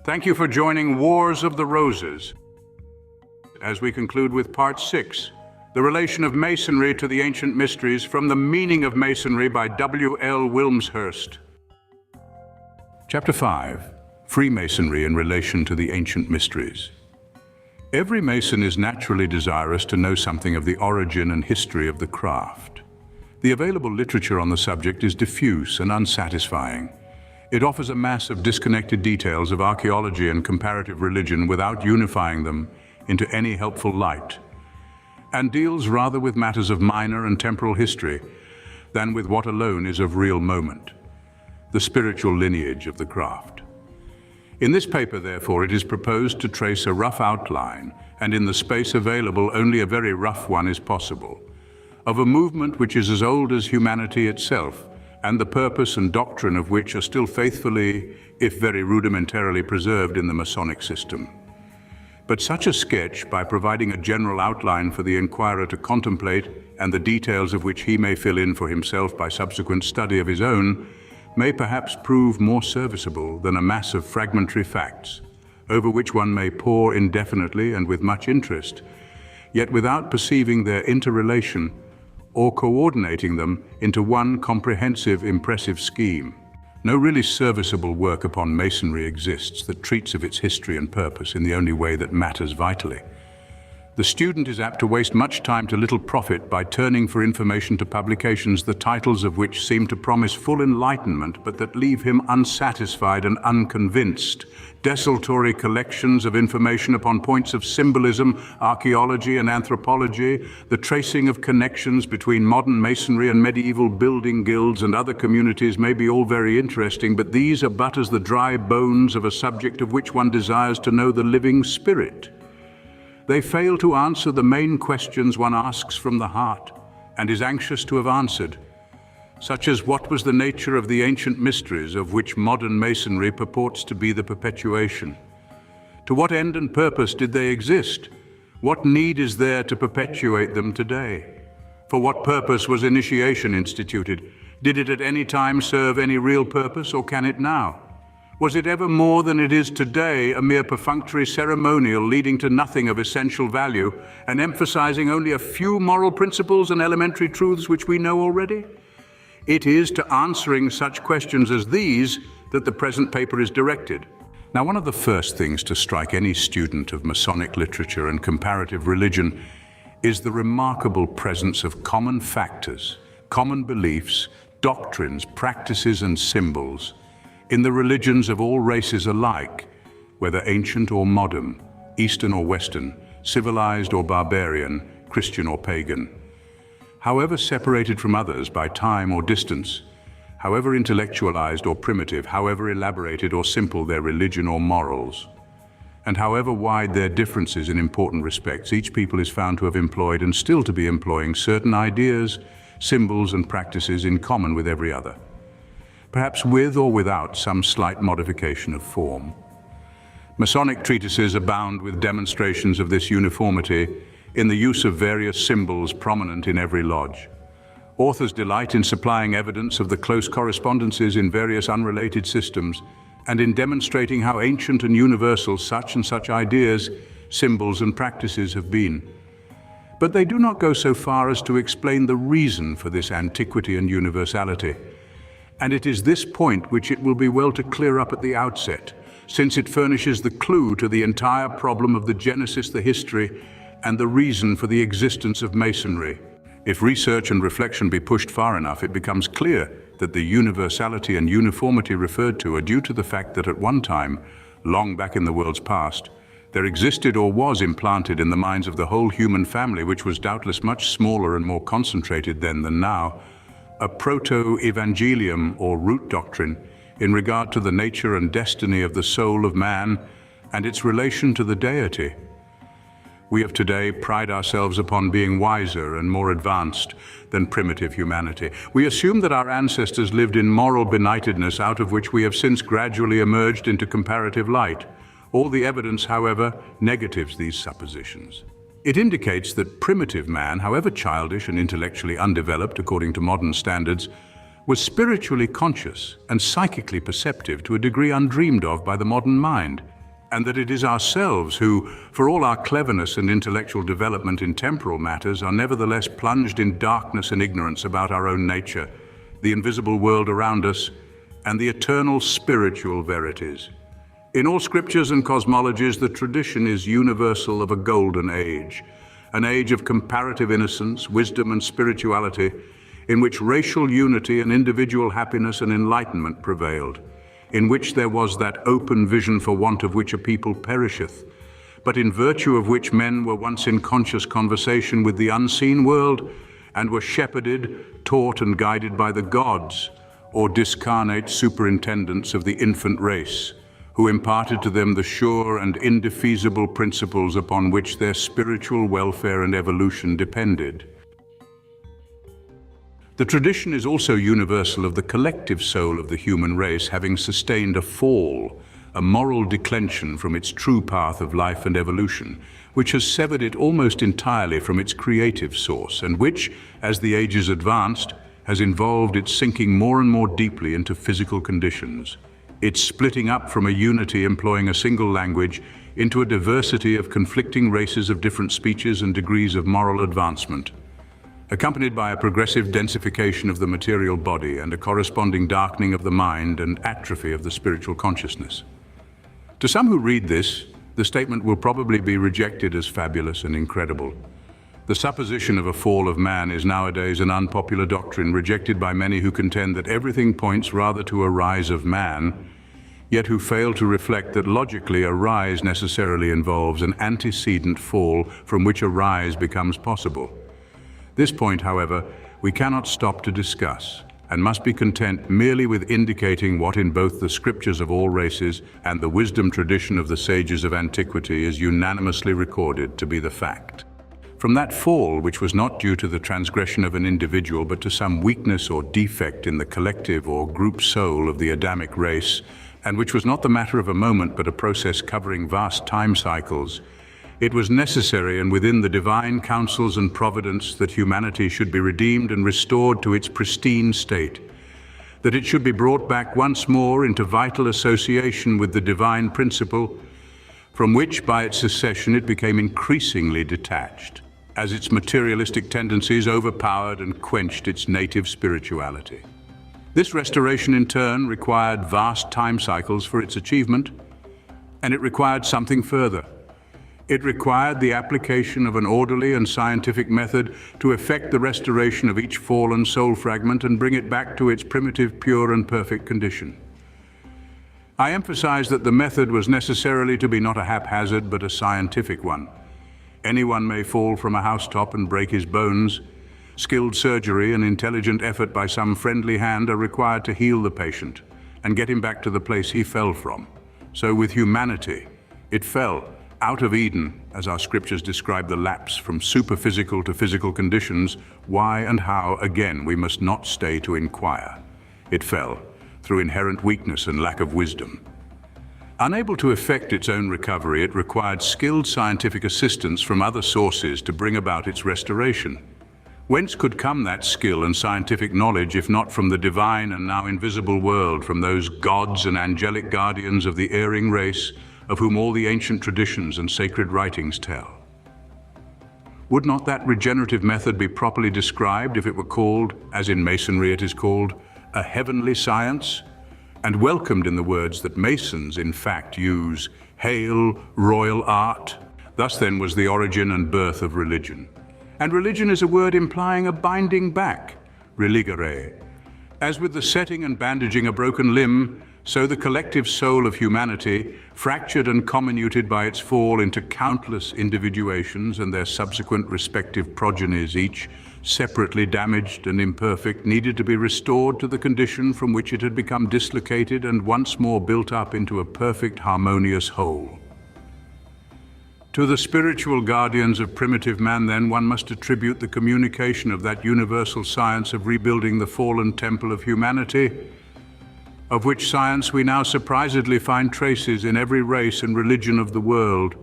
Thank you for joining Wars of the Roses, as we conclude with Part 6, the relation of Masonry to the ancient mysteries, from the Meaning of Masonry by W.L. Wilmshurst. Chapter 5, Freemasonry in relation to the ancient mysteries. Every Mason is naturally desirous to know something of the origin and history of the craft. The available literature on the subject is diffuse and unsatisfying. It offers a mass of disconnected details of archaeology and comparative religion without unifying them into any helpful light, and deals rather with matters of minor and temporal history than with what alone is of real moment, the spiritual lineage of the craft. In this paper, therefore, it is proposed to trace a rough outline, and in the space available only a very rough one is possible, of a movement which is as old as humanity itself, and the purpose and doctrine of which are still faithfully, if very rudimentarily, preserved in the Masonic system. But such a sketch, by providing a general outline for the inquirer to contemplate, and the details of which he may fill in for himself by subsequent study of his own, may perhaps prove more serviceable than a mass of fragmentary facts, over which one may pore indefinitely and with much interest, yet without perceiving their interrelation or coordinating them into one comprehensive, impressive scheme. No really serviceable work upon Masonry exists that treats of its history and purpose in the only way that matters vitally. The student is apt to waste much time to little profit by turning for information to publications the titles of which seem to promise full enlightenment, but that leave him unsatisfied and unconvinced. Desultory collections of information upon points of symbolism, archaeology and anthropology, the tracing of connections between modern Masonry and medieval building guilds and other communities may be all very interesting, but these are but as the dry bones of a subject of which one desires to know the living spirit. They fail to answer the main questions one asks from the heart and is anxious to have answered, such as what was the nature of the ancient mysteries of which modern Masonry purports to be the perpetuation? To what end and purpose did they exist? What need is there to perpetuate them today? For what purpose was initiation instituted? Did it at any time serve any real purpose, or can it now? Was it ever more than it is today, a mere perfunctory ceremonial leading to nothing of essential value and emphasizing only a few moral principles and elementary truths which we know already? It is to answering such questions as these that the present paper is directed. Now, one of the first things to strike any student of Masonic literature and comparative religion is the remarkable presence of common factors, common beliefs, doctrines, practices, and symbols in the religions of all races alike, whether ancient or modern, Eastern or Western, civilized or barbarian, Christian or pagan. However separated from others by time or distance, however intellectualized or primitive, however elaborated or simple their religion or morals, and however wide their differences in important respects, each people is found to have employed and still to be employing certain ideas, symbols, and practices in common with every other, perhaps with or without some slight modification of form. Masonic treatises abound with demonstrations of this uniformity in the use of various symbols prominent in every lodge. Authors delight in supplying evidence of the close correspondences in various unrelated systems and in demonstrating how ancient and universal such and such ideas, symbols, and practices have been. But they do not go so far as to explain the reason for this antiquity and universality. And it is this point which it will be well to clear up at the outset, since it furnishes the clue to the entire problem of the genesis, the history, and the reason for the existence of Masonry. If research and reflection be pushed far enough, it becomes clear that the universality and uniformity referred to are due to the fact that at one time, long back in the world's past, there existed or was implanted in the minds of the whole human family, which was doubtless much smaller and more concentrated then than now, a proto-evangelium or root doctrine in regard to the nature and destiny of the soul of man and its relation to the deity. We of today pride ourselves upon being wiser and more advanced than primitive humanity. We assume that our ancestors lived in moral benightedness, out of which we have since gradually emerged into comparative light. All the evidence, however, negatives these suppositions. It indicates that primitive man, however childish and intellectually undeveloped according to modern standards, was spiritually conscious and psychically perceptive to a degree undreamed of by the modern mind. and that it is ourselves who, for all our cleverness and intellectual development in temporal matters, are nevertheless plunged in darkness and ignorance about our own nature, the invisible world around us, and the eternal spiritual verities. In all scriptures and cosmologies, the tradition is universal of a golden age, an age of comparative innocence, wisdom, and spirituality, in which racial unity and individual happiness and enlightenment prevailed, in which there was that open vision for want of which a people perisheth, but in virtue of which men were once in conscious conversation with the unseen world, and were shepherded, taught, and guided by the gods, or discarnate superintendents of the infant race, who imparted to them the sure and indefeasible principles upon which their spiritual welfare and evolution depended. The tradition is also universal of the collective soul of the human race having sustained a fall, a moral declension from its true path of life and evolution, which has severed it almost entirely from its creative source, and which, as the ages advanced, has involved its sinking more and more deeply into physical conditions, its splitting up from a unity employing a single language into a diversity of conflicting races of different speeches and degrees of moral advancement, accompanied by a progressive densification of the material body and a corresponding darkening of the mind and atrophy of the spiritual consciousness. To some who read this, the statement will probably be rejected as fabulous and incredible. The supposition of a fall of man is nowadays an unpopular doctrine rejected by many who contend that everything points rather to a rise of man, yet who fail to reflect that logically a rise necessarily involves an antecedent fall from which a rise becomes possible. This point, however, we cannot stop to discuss, and must be content merely with indicating what in both the scriptures of all races and the wisdom tradition of the sages of antiquity is unanimously recorded to be the fact. From that fall, which was not due to the transgression of an individual but to some weakness or defect in the collective or group soul of the Adamic race, and which was not the matter of a moment but a process covering vast time cycles, it was necessary and within the divine counsels and providence that humanity should be redeemed and restored to its pristine state, that it should be brought back once more into vital association with the divine principle, from which by its secession it became increasingly detached, as its materialistic tendencies overpowered and quenched its native spirituality. This restoration in turn required vast time cycles for its achievement, and it required something further. It required the application of an orderly and scientific method to effect the restoration of each fallen soul fragment and bring it back to its primitive, pure and perfect condition. I emphasize that the method was necessarily to be not a haphazard but a scientific one. Anyone may fall from a housetop and break his bones. Skilled surgery and intelligent effort by some friendly hand are required to heal the patient and get him back to the place he fell from. So with humanity, it fell out of Eden, as our scriptures describe the lapse from superphysical to physical conditions. Why and how, again, we must not stay to inquire. It fell through inherent weakness and lack of wisdom. Unable to effect its own recovery, it required skilled scientific assistance from other sources to bring about its restoration. Whence could come that skill and scientific knowledge if not from the divine and now invisible world, from those gods and angelic guardians of the erring race, of whom all the ancient traditions and sacred writings tell? Would not that regenerative method be properly described if it were called, as in Masonry it is called, a heavenly science, and welcomed in the words that Masons in fact use, hail, royal art? Thus then was the origin and birth of religion. And religion is a word implying a binding back, religare. As with the setting and bandaging a broken limb, so the collective soul of humanity, fractured and comminuted by its fall into countless individuations and their subsequent respective progenies, each separately damaged and imperfect, needed to be restored to the condition from which it had become dislocated and once more built up into a perfect, harmonious whole. To the spiritual guardians of primitive man, then, one must attribute the communication of that universal science of rebuilding the fallen temple of humanity, of which science we now surprisedly find traces in every race and religion of the world.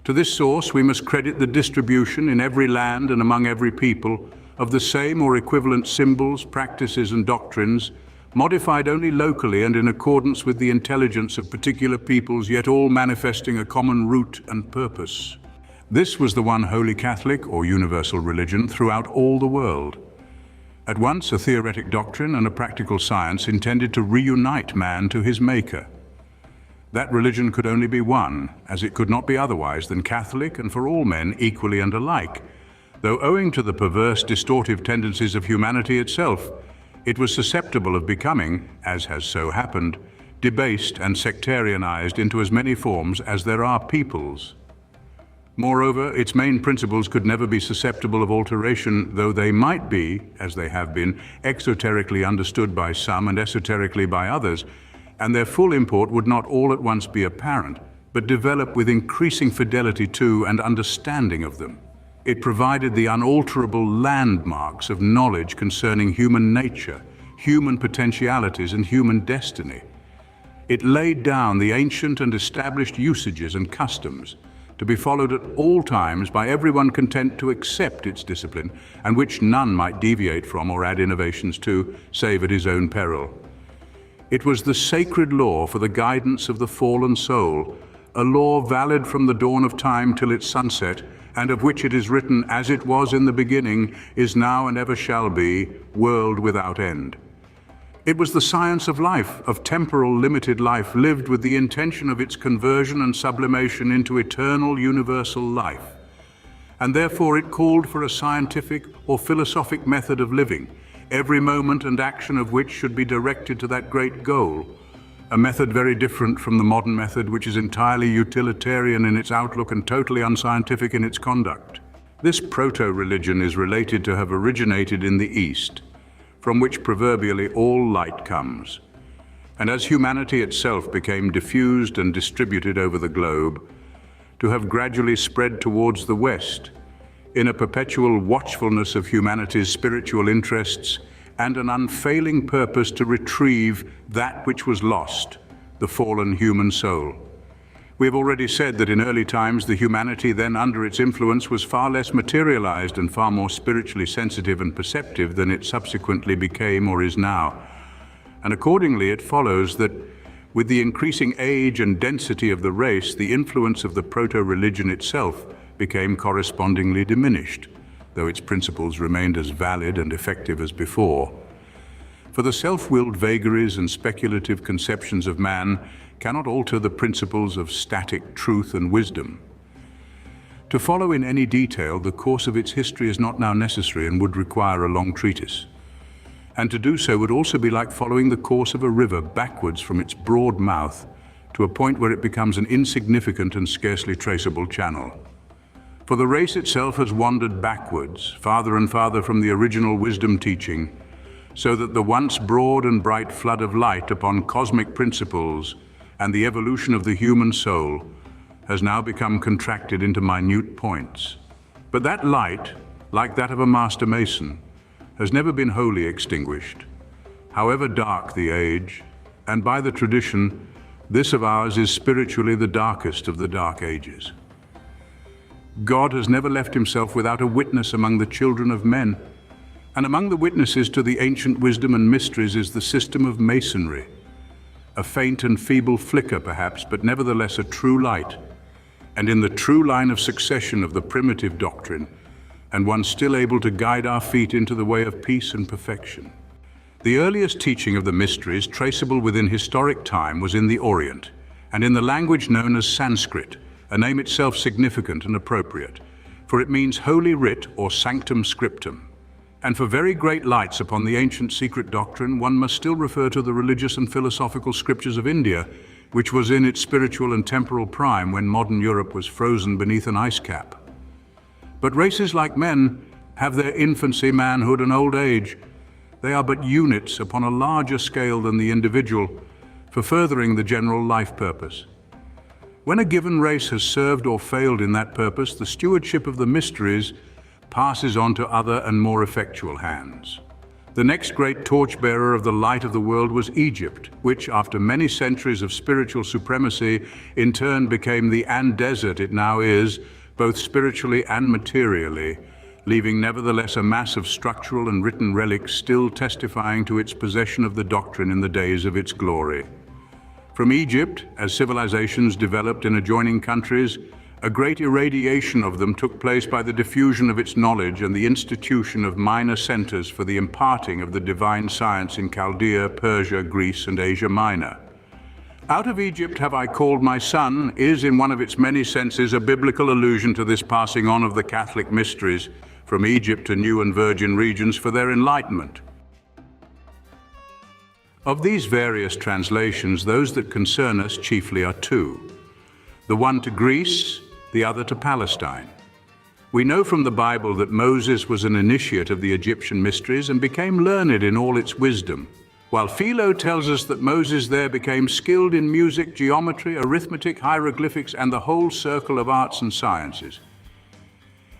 To this source we must credit the distribution in every land and among every people of the same or equivalent symbols, practices and doctrines modified only locally and in accordance with the intelligence of particular peoples, yet all manifesting a common root and purpose. This was the one holy Catholic or universal religion throughout all the world. At once a theoretic doctrine and a practical science intended to reunite man to his maker. That religion could only be one, as it could not be otherwise than Catholic and for all men equally and alike, though owing to the perverse, distortive tendencies of humanity itself, it was susceptible of becoming, as has so happened, debased and sectarianized into as many forms as there are peoples. Moreover, its main principles could never be susceptible of alteration, though they might be, as they have been, exoterically understood by some and esoterically by others, and their full import would not all at once be apparent, but develop with increasing fidelity to and understanding of them. It provided the unalterable landmarks of knowledge concerning human nature, human potentialities, and human destiny. It laid down the ancient and established usages and customs, to be followed at all times by everyone content to accept its discipline, and which none might deviate from or add innovations to, save at his own peril. It was the sacred law for the guidance of the fallen soul, a law valid from the dawn of time till its sunset, and of which it is written, as it was in the beginning, is now and ever shall be, world without end. It was the science of life, of temporal limited life, lived with the intention of its conversion and sublimation into eternal universal life. And therefore it called for a scientific or philosophic method of living, every moment and action of which should be directed to that great goal, a method very different from the modern method, which is entirely utilitarian in its outlook and totally unscientific in its conduct. This proto-religion is related to have originated in the East, from which proverbially all light comes. And as humanity itself became diffused and distributed over the globe, to have gradually spread towards the West, in a perpetual watchfulness of humanity's spiritual interests and an unfailing purpose to retrieve that which was lost, the fallen human soul. We have already said that in early times the humanity then under its influence was far less materialized and far more spiritually sensitive and perceptive than it subsequently became or is now. And accordingly it follows that with the increasing age and density of the race, the influence of the proto-religion itself became correspondingly diminished, though its principles remained as valid and effective as before. For the self-willed vagaries and speculative conceptions of man cannot alter the principles of static truth and wisdom. To follow in any detail the course of its history is not now necessary and would require a long treatise. And to do so would also be like following the course of a river backwards from its broad mouth to a point where it becomes an insignificant and scarcely traceable channel. For the race itself has wandered backwards, farther and farther from the original wisdom teaching, so that the once broad and bright flood of light upon cosmic principles and the evolution of the human soul has now become contracted into minute points. But that light, like that of a master mason, has never been wholly extinguished. However dark the age, and by the tradition, this of ours is spiritually the darkest of the dark ages. God has never left himself without a witness among the children of men, and among the witnesses to the ancient wisdom and mysteries is the system of Masonry, a faint and feeble flicker perhaps, but nevertheless a true light, and in the true line of succession of the primitive doctrine, and one still able to guide our feet into the way of peace and perfection. The earliest teaching of the mysteries traceable within historic time was in the Orient, and in the language known as Sanskrit, a name itself significant and appropriate, for it means Holy Writ or Sanctum Scriptum. And for very great lights upon the ancient secret doctrine, one must still refer to the religious and philosophical scriptures of India, which was in its spiritual and temporal prime when modern Europe was frozen beneath an ice cap. But races like men have their infancy, manhood, and old age. They are but units upon a larger scale than the individual for furthering the general life purpose. When a given race has served or failed in that purpose, the stewardship of the mysteries passes on to other and more effectual hands. The next great torchbearer of the light of the world was Egypt, which, after many centuries of spiritual supremacy, in turn became the desert it now is, both spiritually and materially, leaving nevertheless a mass of structural and written relics still testifying to its possession of the doctrine in the days of its glory. From Egypt, as civilizations developed in adjoining countries, a great irradiation of them took place by the diffusion of its knowledge and the institution of minor centers for the imparting of the divine science in Chaldea, Persia, Greece, and Asia Minor. Out of Egypt have I called my son is, in one of its many senses, a biblical allusion to this passing on of the Catholic mysteries from Egypt to new and virgin regions for their enlightenment. Of these various translations, those that concern us chiefly are two. The one to Greece, the other to Palestine. We know from the Bible that Moses was an initiate of the Egyptian mysteries and became learned in all its wisdom, while Philo tells us that Moses there became skilled in music, geometry, arithmetic, hieroglyphics, and the whole circle of arts and sciences.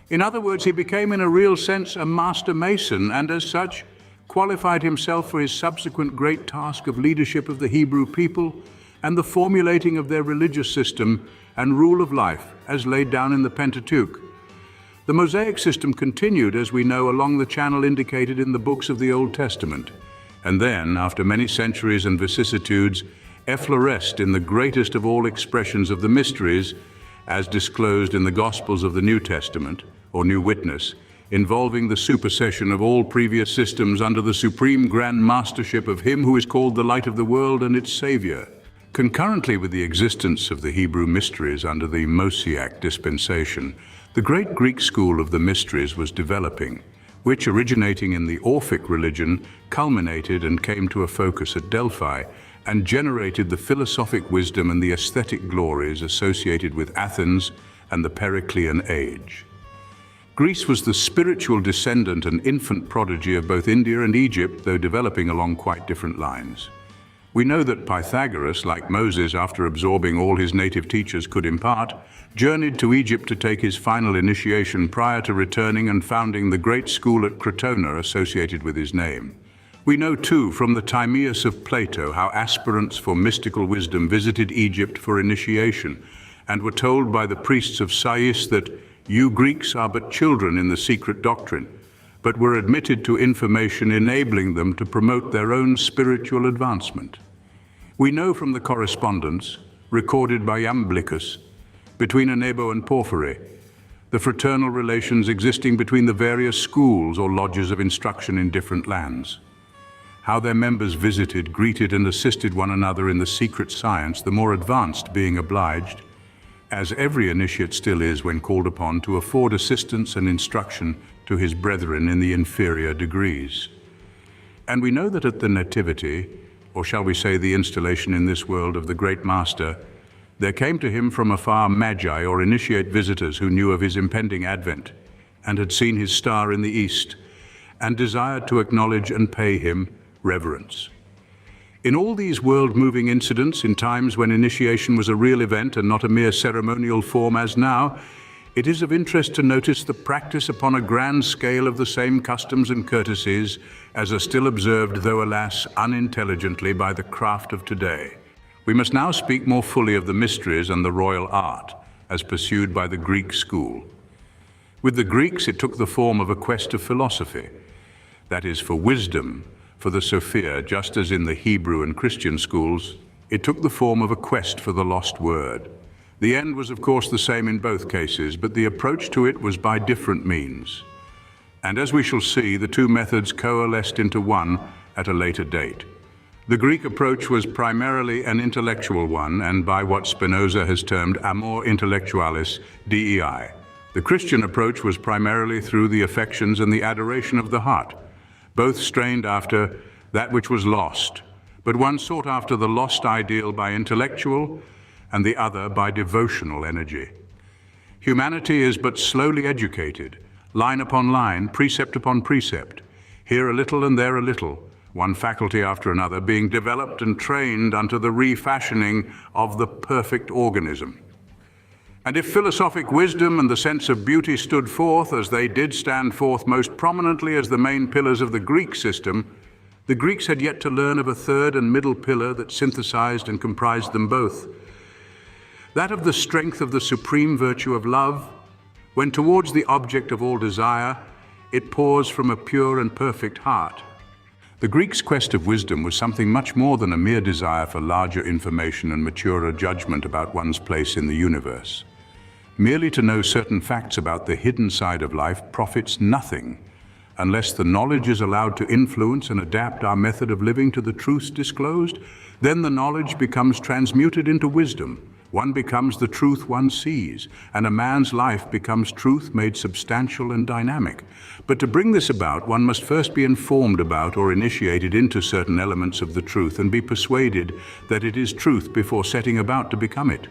In other words, he became in a real sense a master mason, and as such, qualified himself for his subsequent great task of leadership of the Hebrew people and the formulating of their religious system and rule of life as laid down in the Pentateuch. The Mosaic system continued, as we know, along the channel indicated in the books of the Old Testament, and then, after many centuries and vicissitudes, effloresced in the greatest of all expressions of the mysteries, as disclosed in the Gospels of the New Testament, or New Witness, involving the supersession of all previous systems under the supreme grand mastership of Him who is called the Light of the World and its Savior. Concurrently with the existence of the Hebrew mysteries under the Mosaic dispensation, the great Greek school of the mysteries was developing, which, originating in the Orphic religion, culminated and came to a focus at Delphi, and generated the philosophic wisdom and the aesthetic glories associated with Athens and the Periclean age. Greece was the spiritual descendant and infant prodigy of both India and Egypt, though developing along quite different lines. We know that Pythagoras, like Moses after absorbing all his native teachers could impart, journeyed to Egypt to take his final initiation prior to returning and founding the great school at Crotona associated with his name. We know too from the Timaeus of Plato how aspirants for mystical wisdom visited Egypt for initiation and were told by the priests of Sais that you Greeks are but children in the secret doctrine, but were admitted to information enabling them to promote their own spiritual advancement. We know from the correspondence, recorded by Iamblichus, between Anebo and Porphyry, the fraternal relations existing between the various schools or lodges of instruction in different lands. How their members visited, greeted, and assisted one another in the secret science, the more advanced being obliged, as every initiate still is when called upon to afford assistance and instruction to his brethren in the inferior degrees. And we know that at the nativity, or shall we say the installation in this world of the great master, there came to him from afar magi or initiate visitors who knew of his impending advent and had seen his star in the east and desired to acknowledge and pay him reverence. In all these world-moving incidents, in times when initiation was a real event and not a mere ceremonial form as now, it is of interest to notice the practice upon a grand scale of the same customs and courtesies as are still observed, though alas, unintelligently by the craft of today. We must now speak more fully of the mysteries and the royal art, as pursued by the Greek school. With the Greeks, it took the form of a quest of philosophy, that is, for wisdom, for the Sophia, just as in the Hebrew and Christian schools, it took the form of a quest for the lost word. The end was of course the same in both cases, but the approach to it was by different means. And as we shall see, the two methods coalesced into one at a later date. The Greek approach was primarily an intellectual one, and by what Spinoza has termed amor intellectualis, DEI. The Christian approach was primarily through the affections and the adoration of the heart, both strained after that which was lost, but one sought after the lost ideal by intellectual and the other by devotional energy. Humanity is but slowly educated, line upon line, precept upon precept, here a little and there a little, one faculty after another being developed and trained unto the refashioning of the perfect organism. And if philosophic wisdom and the sense of beauty stood forth, as they did stand forth most prominently as the main pillars of the Greek system, the Greeks had yet to learn of a third and middle pillar that synthesized and comprised them both. That of the strength of the supreme virtue of love, when towards the object of all desire, it pours from a pure and perfect heart. The Greeks' quest of wisdom was something much more than a mere desire for larger information and maturer judgment about one's place in the universe. Merely to know certain facts about the hidden side of life profits nothing unless the knowledge is allowed to influence and adapt our method of living to the truths disclosed. Then the knowledge becomes transmuted into wisdom. One becomes the truth one sees, and a man's life becomes truth made substantial and dynamic. But to bring this about, one must first be informed about or initiated into certain elements of the truth and be persuaded that it is truth before setting about to become it.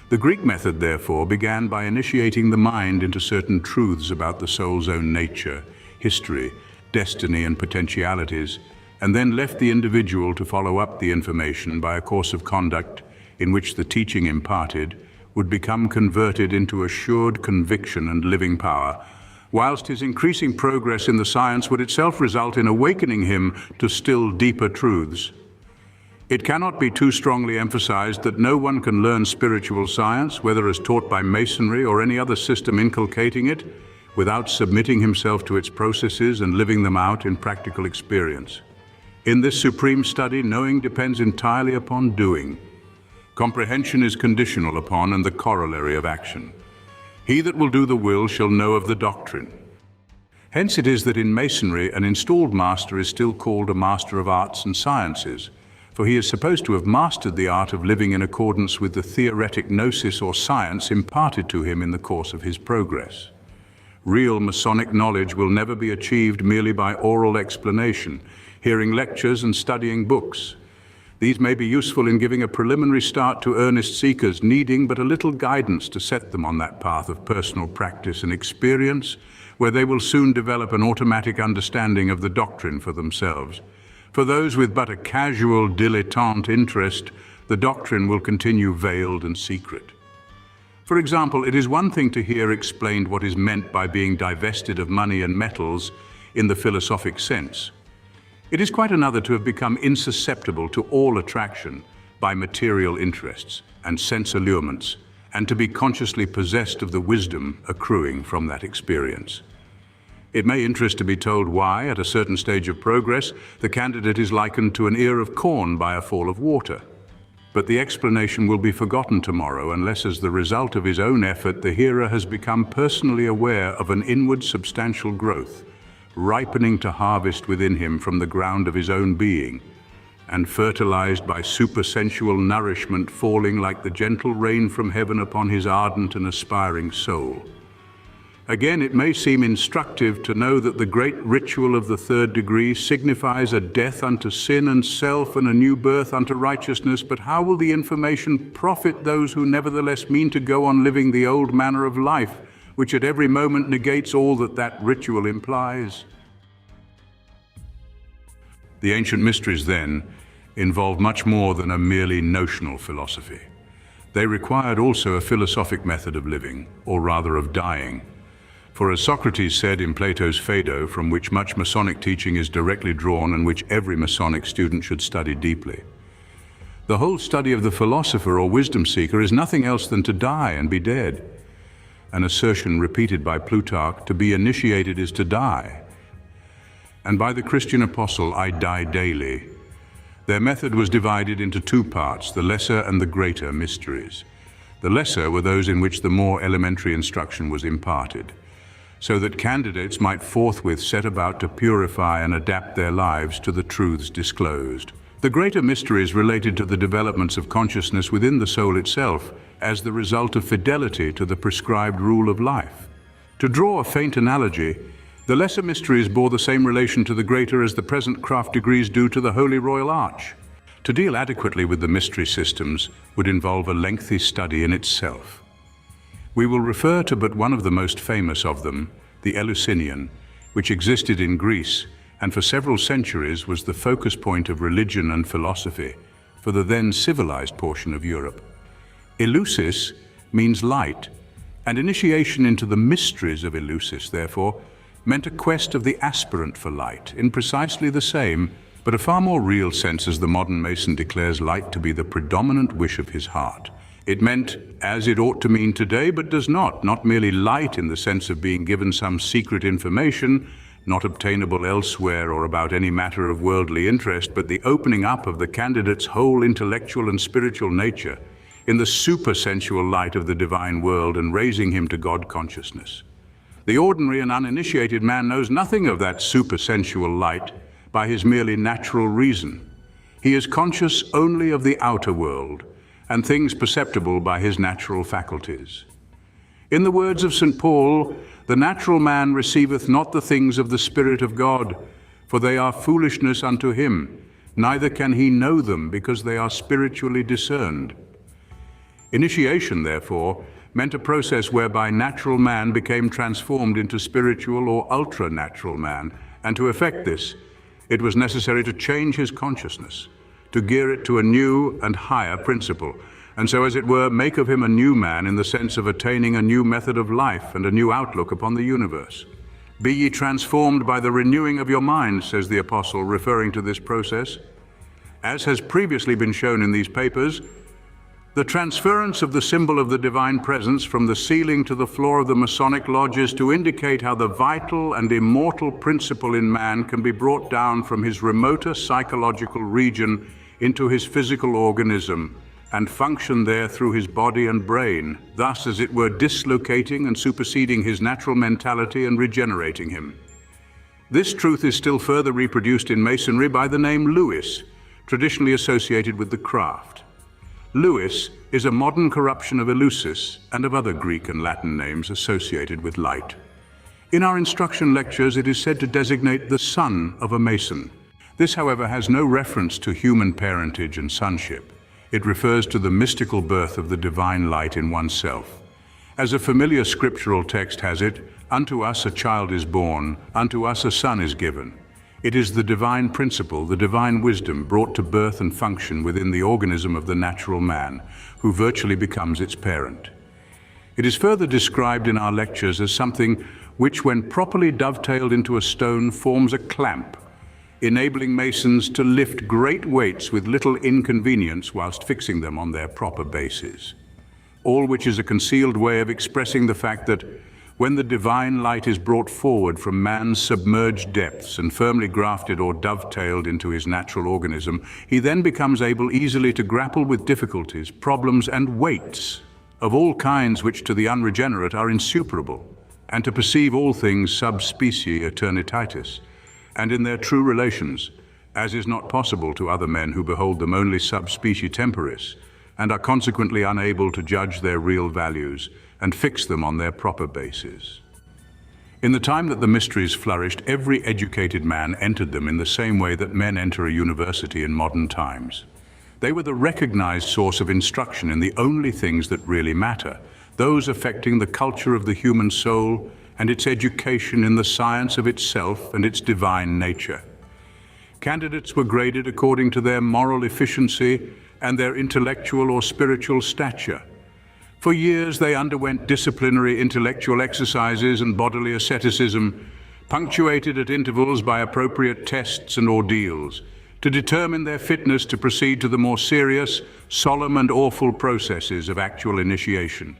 The Greek method, therefore, began by initiating the mind into certain truths about the soul's own nature, history, destiny, and potentialities, and then left the individual to follow up the information by a course of conduct in which the teaching imparted would become converted into assured conviction and living power, whilst his increasing progress in the science would itself result in awakening him to still deeper truths. It cannot be too strongly emphasized that no one can learn spiritual science, whether as taught by Masonry or any other system inculcating it, without submitting himself to its processes and living them out in practical experience. In this supreme study, knowing depends entirely upon doing. Comprehension is conditional upon and the corollary of action. He that will do the will shall know of the doctrine. Hence it is that in Masonry an installed master is still called a master of arts and sciences, for he is supposed to have mastered the art of living in accordance with the theoretic gnosis or science imparted to him in the course of his progress. Real Masonic knowledge will never be achieved merely by oral explanation, hearing lectures and studying books. These may be useful in giving a preliminary start to earnest seekers needing but a little guidance to set them on that path of personal practice and experience, where they will soon develop an automatic understanding of the doctrine for themselves. For those with but a casual, dilettante interest, the doctrine will continue veiled and secret. For example, it is one thing to hear explained what is meant by being divested of money and metals in the philosophic sense. It is quite another to have become insusceptible to all attraction by material interests and sense allurements, and to be consciously possessed of the wisdom accruing from that experience. It may interest to be told why, at a certain stage of progress, the candidate is likened to an ear of corn by a fall of water. But the explanation will be forgotten tomorrow unless, as the result of his own effort, the hearer has become personally aware of an inward substantial growth, ripening to harvest within him from the ground of his own being, and fertilized by supersensual nourishment falling like the gentle rain from heaven upon his ardent and aspiring soul. Again, it may seem instructive to know that the great ritual of the third degree signifies a death unto sin and self and a new birth unto righteousness, but how will the information profit those who nevertheless mean to go on living the old manner of life, which at every moment negates all that that ritual implies? The ancient mysteries, then, involved much more than a merely notional philosophy. They required also a philosophic method of living, or rather of dying. For as Socrates said in Plato's Phaedo, from which much Masonic teaching is directly drawn and which every Masonic student should study deeply, the whole study of the philosopher or wisdom seeker is nothing else than to die and be dead. An assertion repeated by Plutarch, to be initiated is to die. And by the Christian apostle, I die daily. Their method was divided into two parts, the lesser and the greater mysteries. The lesser were those in which the more elementary instruction was imparted, so that candidates might forthwith set about to purify and adapt their lives to the truths disclosed. The greater mysteries related to the developments of consciousness within the soul itself as the result of fidelity to the prescribed rule of life. To draw a faint analogy, the lesser mysteries bore the same relation to the greater as the present craft degrees do to the Holy Royal Arch. To deal adequately with the mystery systems would involve a lengthy study in itself. We will refer to but one of the most famous of them, the Eleusinian, which existed in Greece and for several centuries was the focus point of religion and philosophy for the then civilized portion of Europe. Eleusis means light, and initiation into the mysteries of Eleusis, therefore, meant a quest of the aspirant for light, in precisely the same, but a far more real sense as the modern Mason declares light to be the predominant wish of his heart. It meant, as it ought to mean today, but does not merely light in the sense of being given some secret information, not obtainable elsewhere or about any matter of worldly interest, but the opening up of the candidate's whole intellectual and spiritual nature in the supersensual light of the divine world and raising him to God consciousness. The ordinary and uninitiated man knows nothing of that supersensual light by his merely natural reason. He is conscious only of the outer world and things perceptible by his natural faculties. In the words of St. Paul, the natural man receiveth not the things of the Spirit of God, for they are foolishness unto him, neither can he know them, because they are spiritually discerned. Initiation, therefore, meant a process whereby natural man became transformed into spiritual or ultra-natural man, and to effect this, it was necessary to change his consciousness, to gear it to a new and higher principle, and so, as it were, make of him a new man in the sense of attaining a new method of life and a new outlook upon the universe. Be ye transformed by the renewing of your mind, says the Apostle, referring to this process. As has previously been shown in these papers, the transference of the symbol of the divine presence from the ceiling to the floor of the Masonic lodge is to indicate how the vital and immortal principle in man can be brought down from his remoter psychological region into his physical organism and function there through his body and brain, thus, as it were, dislocating and superseding his natural mentality and regenerating him. This truth is still further reproduced in Masonry by the name Lewis, traditionally associated with the craft. Lewis is a modern corruption of Eleusis and of other Greek and Latin names associated with light. In our instruction lectures, it is said to designate the son of a Mason. This, however, has no reference to human parentage and sonship. It refers to the mystical birth of the divine light in oneself. As a familiar scriptural text has it, "Unto us a child is born, unto us a son is given." It is the divine principle, the divine wisdom brought to birth and function within the organism of the natural man, who virtually becomes its parent. It is further described in our lectures as something which, when properly dovetailed into a stone, forms a clamp, enabling masons to lift great weights with little inconvenience whilst fixing them on their proper bases. All which is a concealed way of expressing the fact that when the divine light is brought forward from man's submerged depths and firmly grafted or dovetailed into his natural organism, he then becomes able easily to grapple with difficulties, problems, and weights of all kinds which to the unregenerate are insuperable, and to perceive all things sub specie eternitatis, and in their true relations, as is not possible to other men who behold them only sub specie temporis, and are consequently unable to judge their real values and fix them on their proper bases. In the time that the mysteries flourished, every educated man entered them in the same way that men enter a university in modern times. They were the recognized source of instruction in the only things that really matter, those affecting the culture of the human soul and its education in the science of itself and its divine nature. Candidates were graded according to their moral efficiency and their intellectual or spiritual stature. For years they underwent disciplinary intellectual exercises and bodily asceticism, punctuated at intervals by appropriate tests and ordeals, to determine their fitness to proceed to the more serious, solemn and awful processes of actual initiation,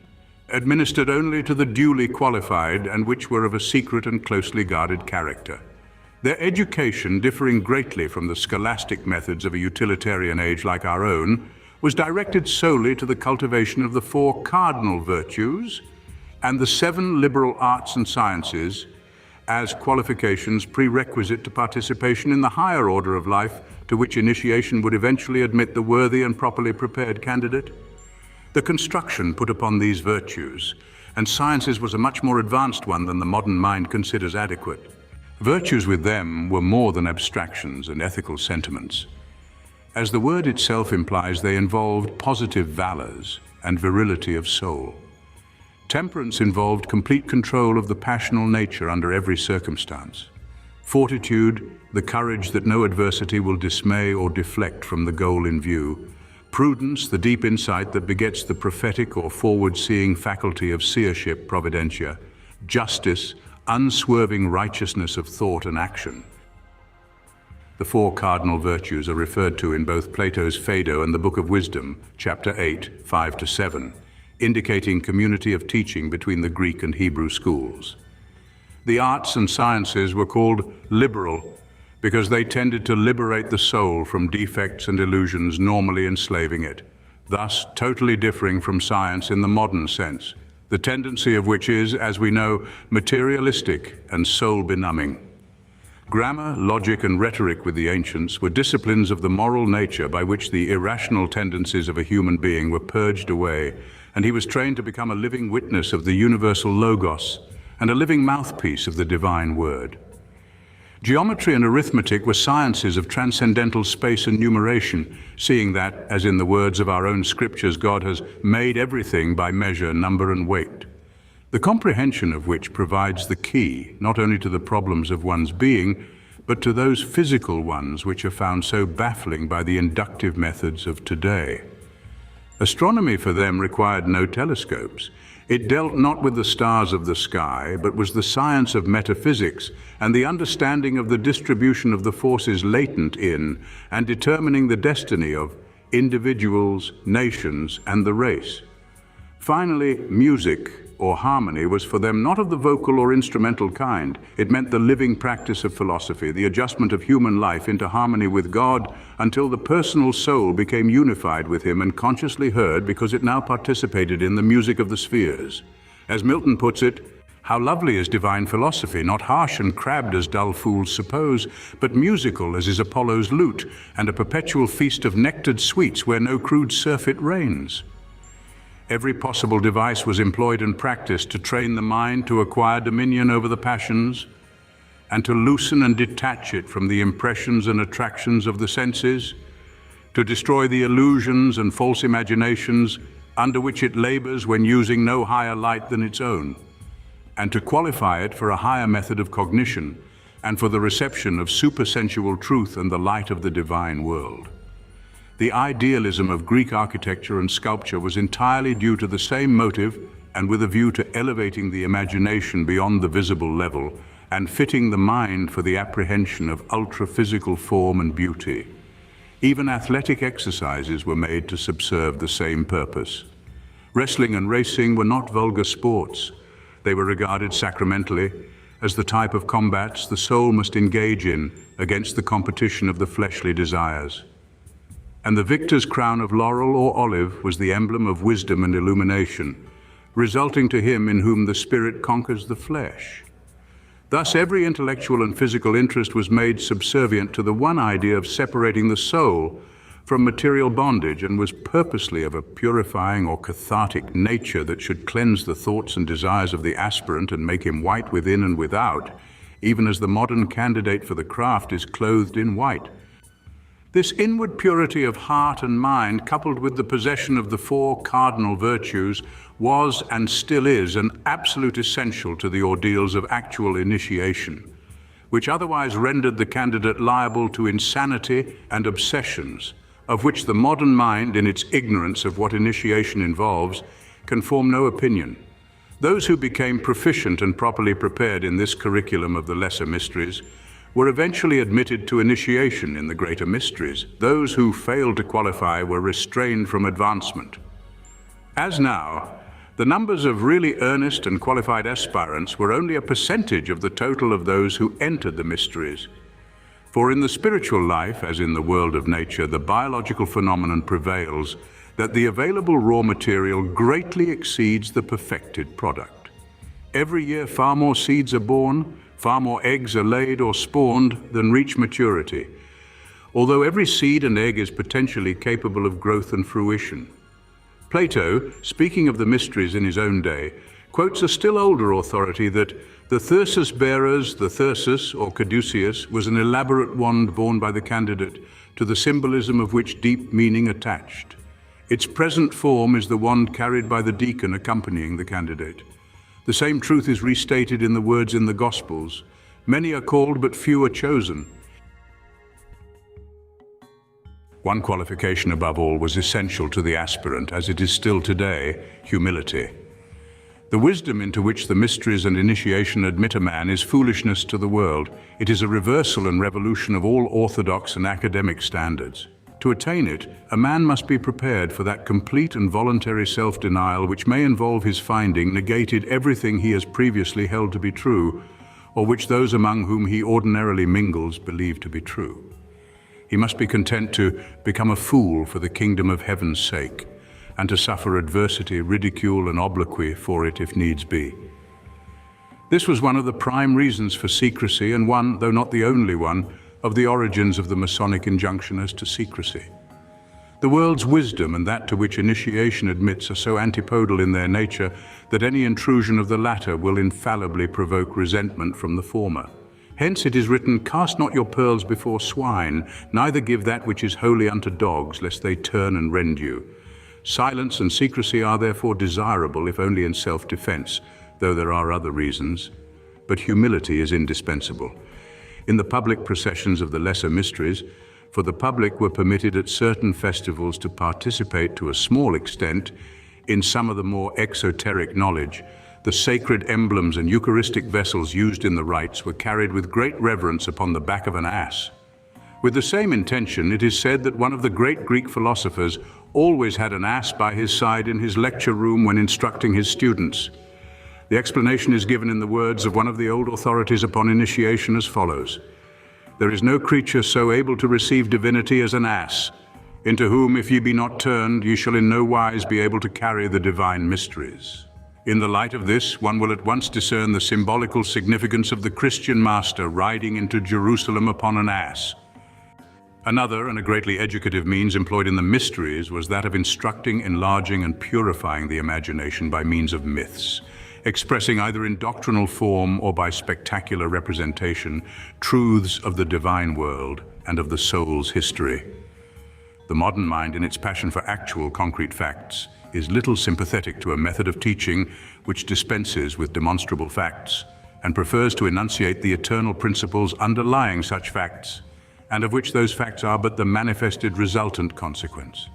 administered only to the duly qualified and which were of a secret and closely guarded character. Their education, differing greatly from the scholastic methods of a utilitarian age like our own, was directed solely to the cultivation of the 4 cardinal virtues and the 7 liberal arts and sciences as qualifications prerequisite to participation in the higher order of life to which initiation would eventually admit the worthy and properly prepared candidate. The construction put upon these virtues and sciences was a much more advanced one than the modern mind considers adequate. Virtues with them were more than abstractions and ethical sentiments. As the word itself implies, they involved positive valors and virility of soul. Temperance involved complete control of the passional nature under every circumstance. Fortitude, the courage that no adversity will dismay or deflect from the goal in view. Prudence, the deep insight that begets the prophetic or forward-seeing faculty of seership, providentia. Justice, unswerving righteousness of thought and action. The 4 cardinal virtues are referred to in both Plato's Phaedo and the Book of Wisdom, chapter 8, 5-7, indicating community of teaching between the Greek and Hebrew schools. The arts and sciences were called liberal because they tended to liberate the soul from defects and illusions normally enslaving it, thus totally differing from science in the modern sense, the tendency of which is, as we know, materialistic and soul-benumbing. Grammar, logic, and rhetoric with the ancients were disciplines of the moral nature by which the irrational tendencies of a human being were purged away, and he was trained to become a living witness of the universal logos and a living mouthpiece of the divine word. Geometry and arithmetic were sciences of transcendental space and numeration, seeing that, as in the words of our own scriptures, God has made everything by measure, number, and weight, the comprehension of which provides the key not only to the problems of one's being, but to those physical ones which are found so baffling by the inductive methods of today. Astronomy for them required no telescopes. It dealt not with the stars of the sky, but was the science of metaphysics and the understanding of the distribution of the forces latent in and determining the destiny of individuals, nations, and the race. Finally, music, or harmony, was for them not of the vocal or instrumental kind. It meant the living practice of philosophy, the adjustment of human life into harmony with God until the personal soul became unified with Him and consciously heard because it now participated in the music of the spheres. As Milton puts it, how lovely is divine philosophy, not harsh and crabbed as dull fools suppose, but musical as is Apollo's lute, and a perpetual feast of nectared sweets where no crude surfeit reigns. Every possible device was employed and practiced to train the mind to acquire dominion over the passions and to loosen and detach it from the impressions and attractions of the senses, to destroy the illusions and false imaginations under which it labors when using no higher light than its own, and to qualify it for a higher method of cognition and for the reception of supersensual truth and the light of the divine world. The idealism of Greek architecture and sculpture was entirely due to the same motive and with a view to elevating the imagination beyond the visible level and fitting the mind for the apprehension of ultra-physical form and beauty. Even athletic exercises were made to subserve the same purpose. Wrestling and racing were not vulgar sports. They were regarded sacramentally as the type of combats the soul must engage in against the competition of the fleshly desires. And the victor's crown of laurel or olive was the emblem of wisdom and illumination, resulting to him in whom the spirit conquers the flesh. Thus, every intellectual and physical interest was made subservient to the one idea of separating the soul from material bondage and was purposely of a purifying or cathartic nature that should cleanse the thoughts and desires of the aspirant and make him white within and without, even as the modern candidate for the craft is clothed in white. This inward purity of heart and mind, coupled with the possession of the four cardinal virtues, was and still is an absolute essential to the ordeals of actual initiation, which otherwise rendered the candidate liable to insanity and obsessions, of which the modern mind, in its ignorance of what initiation involves, can form no opinion. Those who became proficient and properly prepared in this curriculum of the lesser mysteries were eventually admitted to initiation in the greater mysteries. Those who failed to qualify were restrained from advancement. As now, the numbers of really earnest and qualified aspirants were only a percentage of the total of those who entered the mysteries. For in the spiritual life, as in the world of nature, the biological phenomenon prevails that the available raw material greatly exceeds the perfected product. Every year far more seeds are born, far more eggs are laid or spawned than reach maturity, although every seed and egg is potentially capable of growth and fruition. Plato, speaking of the mysteries in his own day, quotes a still older authority that the thyrsus bearers, the thyrsus or caduceus, was an elaborate wand borne by the candidate, to the symbolism of which deep meaning attached. Its present form is the wand carried by the deacon accompanying the candidate. The same truth is restated in the words in the Gospels. Many are called, but few are chosen. One qualification above all was essential to the aspirant, as it is still today: humility. The wisdom into which the mysteries and initiation admit a man is foolishness to the world. It is a reversal and revolution of all orthodox and academic standards. To attain it, a man must be prepared for that complete and voluntary self-denial which may involve his finding negated everything he has previously held to be true, or which those among whom he ordinarily mingles believe to be true. He must be content to become a fool for the kingdom of heaven's sake, and to suffer adversity, ridicule, and obloquy for it if needs be. This was one of the prime reasons for secrecy, and one, though not the only one, of the origins of the Masonic injunction as to secrecy. The world's wisdom and that to which initiation admits are so antipodal in their nature that any intrusion of the latter will infallibly provoke resentment from the former. Hence it is written, "Cast not your pearls before swine, neither give that which is holy unto dogs, lest they turn and rend you." Silence and secrecy are therefore desirable, if only in self-defense, though there are other reasons. But humility is indispensable. In the public processions of the lesser mysteries, for the public were permitted at certain festivals to participate to a small extent in some of the more exoteric knowledge, the sacred emblems and Eucharistic vessels used in the rites were carried with great reverence upon the back of an ass. With the same intention, it is said that one of the great Greek philosophers always had an ass by his side in his lecture room when instructing his students. The explanation is given in the words of one of the old authorities upon initiation as follows: "There is no creature so able to receive divinity as an ass, into whom, if ye be not turned, ye shall in no wise be able to carry the divine mysteries." In the light of this, one will at once discern the symbolical significance of the Christian master riding into Jerusalem upon an ass. Another, and a greatly educative means employed in the mysteries, was that of instructing, enlarging, and purifying the imagination by means of myths, expressing either in doctrinal form or by spectacular representation truths of the divine world and of the soul's history. The modern mind, in its passion for actual concrete facts, is little sympathetic to a method of teaching which dispenses with demonstrable facts and prefers to enunciate the eternal principles underlying such facts, and of which those facts are but the manifested resultant consequence.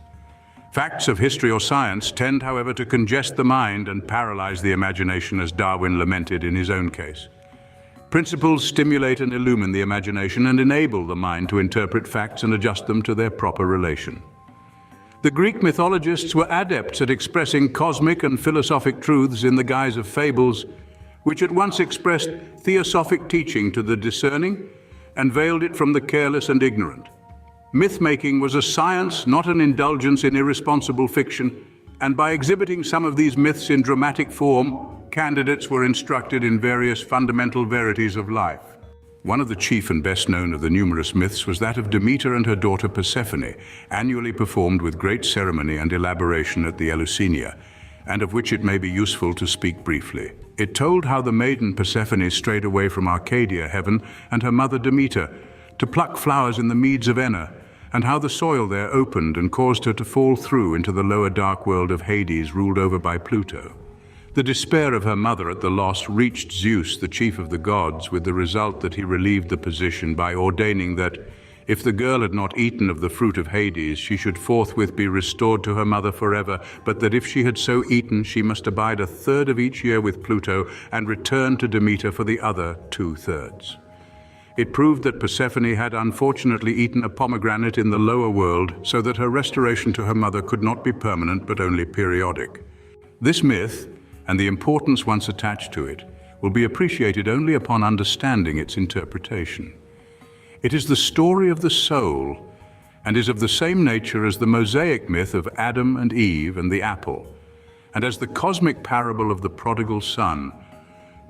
Facts of history or science tend, however, to congest the mind and paralyze the imagination, as Darwin lamented in his own case. Principles stimulate and illumine the imagination and enable the mind to interpret facts and adjust them to their proper relation. The Greek mythologists were adepts at expressing cosmic and philosophic truths in the guise of fables, which at once expressed theosophic teaching to the discerning and veiled it from the careless and ignorant. Myth-making was a science, not an indulgence in irresponsible fiction, and by exhibiting some of these myths in dramatic form, candidates were instructed in various fundamental verities of life. One of the chief and best known of the numerous myths was that of Demeter and her daughter Persephone, annually performed with great ceremony and elaboration at the Eleusinian, and of which it may be useful to speak briefly. It told how the maiden Persephone strayed away from Arcadia heaven and her mother Demeter to pluck flowers in the meads of Enna, and how the soil there opened and caused her to fall through into the lower dark world of Hades, ruled over by Pluto. The despair of her mother at the loss reached Zeus, the chief of the gods, with the result that he relieved the position by ordaining that, if the girl had not eaten of the fruit of Hades, she should forthwith be restored to her mother forever, but that if she had so eaten, she must abide a third of each year with Pluto and return to Demeter for the other 2/3. It proved that Persephone had unfortunately eaten a pomegranate in the lower world, so that her restoration to her mother could not be permanent but only periodic. This myth, and the importance once attached to it, will be appreciated only upon understanding its interpretation. It is the story of the soul, and is of the same nature as the Mosaic myth of Adam and Eve and the apple, and as the cosmic parable of the prodigal son,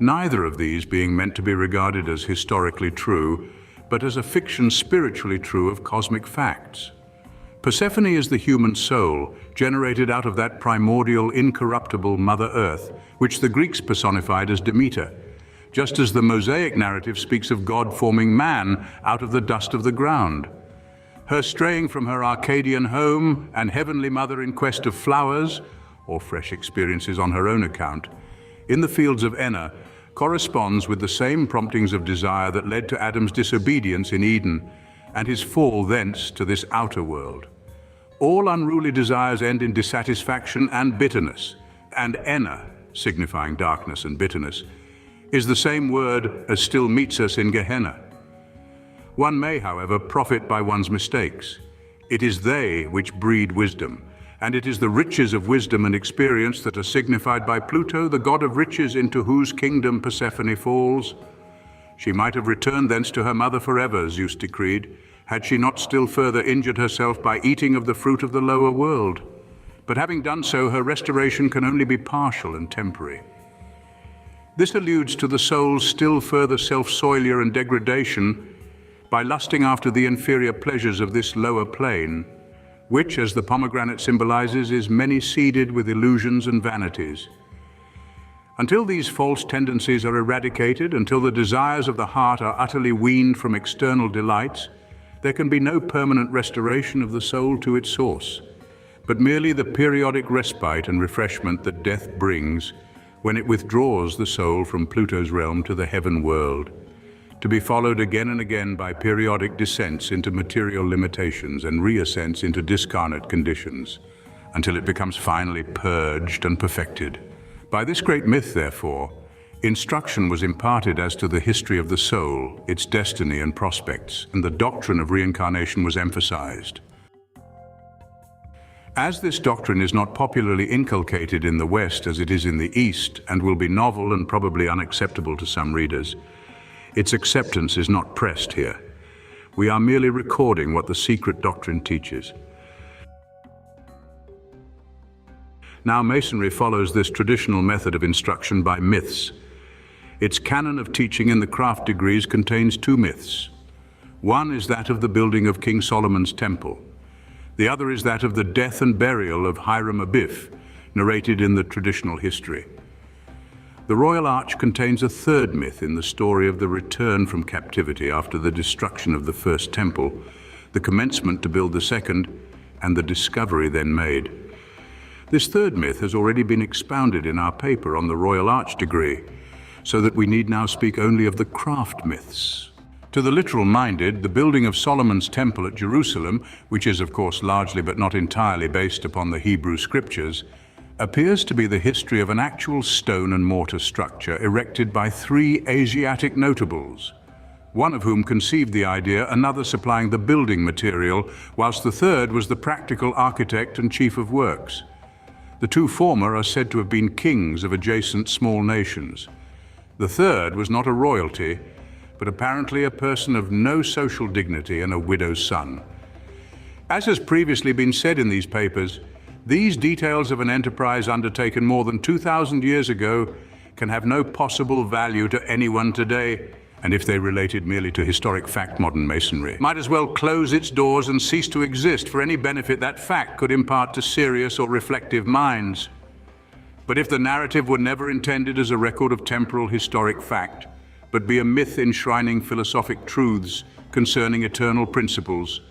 neither of these being meant to be regarded as historically true, but as a fiction spiritually true of cosmic facts. Persephone is the human soul, generated out of that primordial, incorruptible Mother Earth, which the Greeks personified as Demeter, just as the Mosaic narrative speaks of God forming man out of the dust of the ground. Her straying from her Arcadian home and heavenly mother in quest of flowers, or fresh experiences on her own account, in the fields of Enna, corresponds with the same promptings of desire that led to Adam's disobedience in Eden and his fall thence to this outer world. All unruly desires end in dissatisfaction and bitterness, and Enna, signifying darkness and bitterness, is the same word as still meets us in Gehenna. One may, however, profit by one's mistakes. It is they which breed wisdom, and it is the riches of wisdom and experience that are signified by Pluto, the god of riches, into whose kingdom Persephone falls. She might have returned thence to her mother forever, Zeus decreed, had she not still further injured herself by eating of the fruit of the lower world. But having done so, her restoration can only be partial and temporary. This alludes to the soul's still further self-soilure and degradation by lusting after the inferior pleasures of this lower plane, which, as the pomegranate symbolizes, is many-seeded with illusions and vanities. Until these false tendencies are eradicated, until the desires of the heart are utterly weaned from external delights, there can be no permanent restoration of the soul to its source, but merely the periodic respite and refreshment that death brings when it withdraws the soul from Pluto's realm to the heaven world, to be followed again and again by periodic descents into material limitations and reascents into discarnate conditions, until it becomes finally purged and perfected. By this great myth, therefore, instruction was imparted as to the history of the soul, its destiny and prospects, and the doctrine of reincarnation was emphasized. As this doctrine is not popularly inculcated in the West as it is in the East, and will be novel and probably unacceptable to some readers, its acceptance is not pressed here. We are merely recording what the secret doctrine teaches. Now, Masonry follows this traditional method of instruction by myths. Its canon of teaching in the craft degrees contains two myths. One is that of the building of King Solomon's temple. The other is that of the death and burial of Hiram Abiff, narrated in the traditional history. The Royal Arch contains a third myth in the story of the return from captivity after the destruction of the first temple, the commencement to build the second, and the discovery then made. This third myth has already been expounded in our paper on the Royal Arch degree, so that we need now speak only of the craft myths. To the literal-minded, the building of Solomon's temple at Jerusalem, which is of course largely but not entirely based upon the Hebrew scriptures, appears to be the history of an actual stone and mortar structure erected by three Asiatic notables, one of whom conceived the idea, another supplying the building material, whilst the third was the practical architect and chief of works. The two former are said to have been kings of adjacent small nations. The third was not a royalty, but apparently a person of no social dignity and a widow's son. As has previously been said in these papers, these details of an enterprise undertaken more than 2,000 years ago can have no possible value to anyone today, and if they related merely to historic fact, modern Masonry might as well close its doors and cease to exist for any benefit that fact could impart to serious or reflective minds. But if the narrative were never intended as a record of temporal historic fact, but be a myth enshrining philosophic truths concerning eternal principles,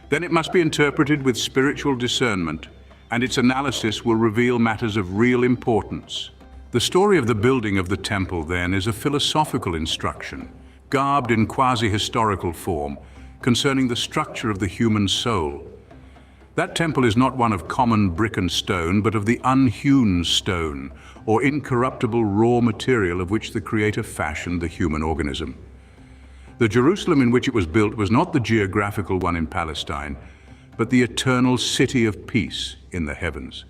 then it must be interpreted with spiritual discernment, and its analysis will reveal matters of real importance. The story of the building of the temple, then, is a philosophical instruction, garbed in quasi-historical form, concerning the structure of the human soul. That temple is not one of common brick and stone, but of the unhewn stone, or incorruptible raw material of which the Creator fashioned the human organism. The Jerusalem in which it was built was not the geographical one in Palestine, but the eternal city of peace in the heavens.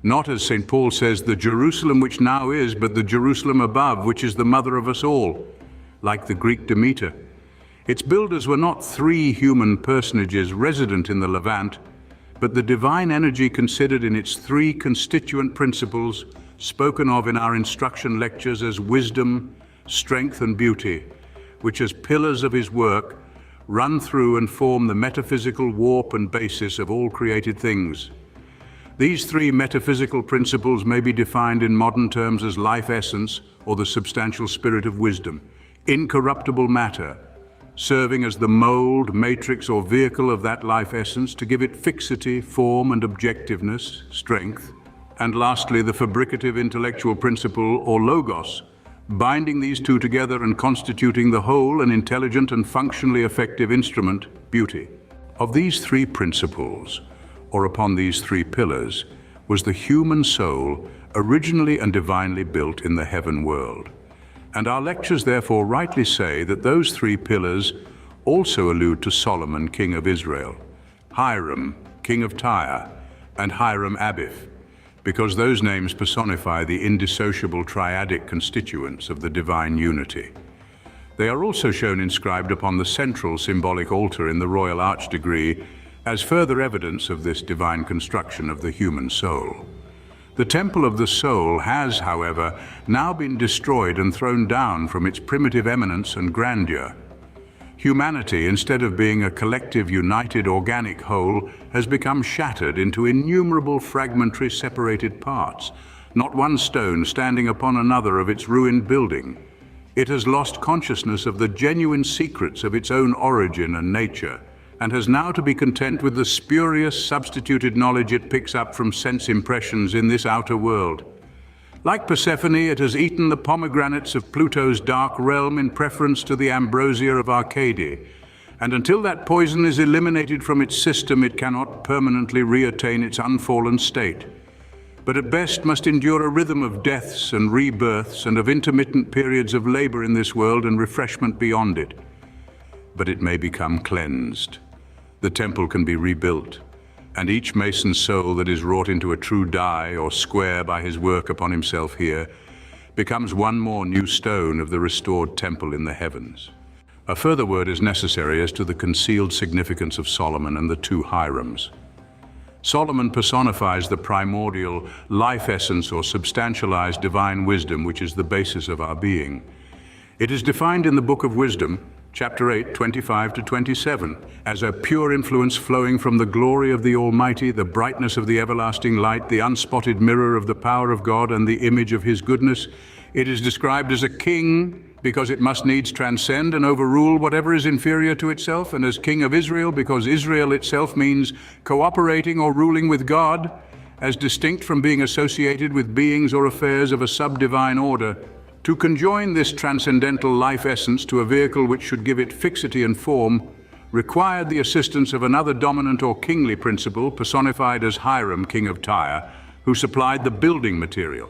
Not, as St. Paul says, the Jerusalem which now is, but the Jerusalem above, which is the mother of us all, like the Greek Demeter. Its builders were not three human personages resident in the Levant, but the divine energy considered in its three constituent principles, spoken of in our instruction lectures as wisdom, strength, and beauty, which as pillars of his work run through and form the metaphysical warp and basis of all created things. These three metaphysical principles may be defined in modern terms as life essence or the substantial spirit of wisdom, incorruptible matter, serving as the mold, matrix, or vehicle of that life essence to give it fixity, form, and objectiveness, strength, and lastly, the fabricative intellectual principle, or logos, binding these two together and constituting the whole an intelligent and functionally effective instrument, beauty. Of these three principles, or upon these three pillars, was the human soul originally and divinely built in the heaven world. And our lectures therefore rightly say that those three pillars also allude to Solomon, king of Israel, Hiram, king of Tyre, and Hiram Abiff, because those names personify the indissociable triadic constituents of the divine unity. They are also shown inscribed upon the central symbolic altar in the royal archdegree as further evidence of this divine construction of the human soul. The temple of the soul has, however, now been destroyed and thrown down from its primitive eminence and grandeur. Humanity, instead of being a collective, united, organic whole, has become shattered into innumerable fragmentary, separated parts, not one stone standing upon another of its ruined building. It has lost consciousness of the genuine secrets of its own origin and nature, and has now to be content with the spurious, substituted knowledge it picks up from sense impressions in this outer world. Like Persephone, it has eaten the pomegranates of Pluto's dark realm in preference to the ambrosia of Arcady, and until that poison is eliminated from its system, it cannot permanently reattain its unfallen state, but at best must endure a rhythm of deaths and rebirths and of intermittent periods of labor in this world and refreshment beyond it. But it may become cleansed. The temple can be rebuilt, and each mason's soul that is wrought into a true die or square by his work upon himself here becomes one more new stone of the restored temple in the heavens. A further word is necessary as to the concealed significance of Solomon and the two Hierams. Solomon personifies the primordial life essence or substantialized divine wisdom, which is the basis of our being. It is defined in the Book of Wisdom, chapter 8, 25-27, as a pure influence flowing from the glory of the Almighty, the brightness of the everlasting light, the unspotted mirror of the power of God and the image of His goodness. It is described as a king because it must needs transcend and overrule whatever is inferior to itself, and as King of Israel because Israel itself means cooperating or ruling with God, as distinct from being associated with beings or affairs of a sub-divine order. To conjoin this transcendental life essence to a vehicle which should give it fixity and form required the assistance of another dominant or kingly principle, personified as Hiram, king of Tyre, who supplied the building material.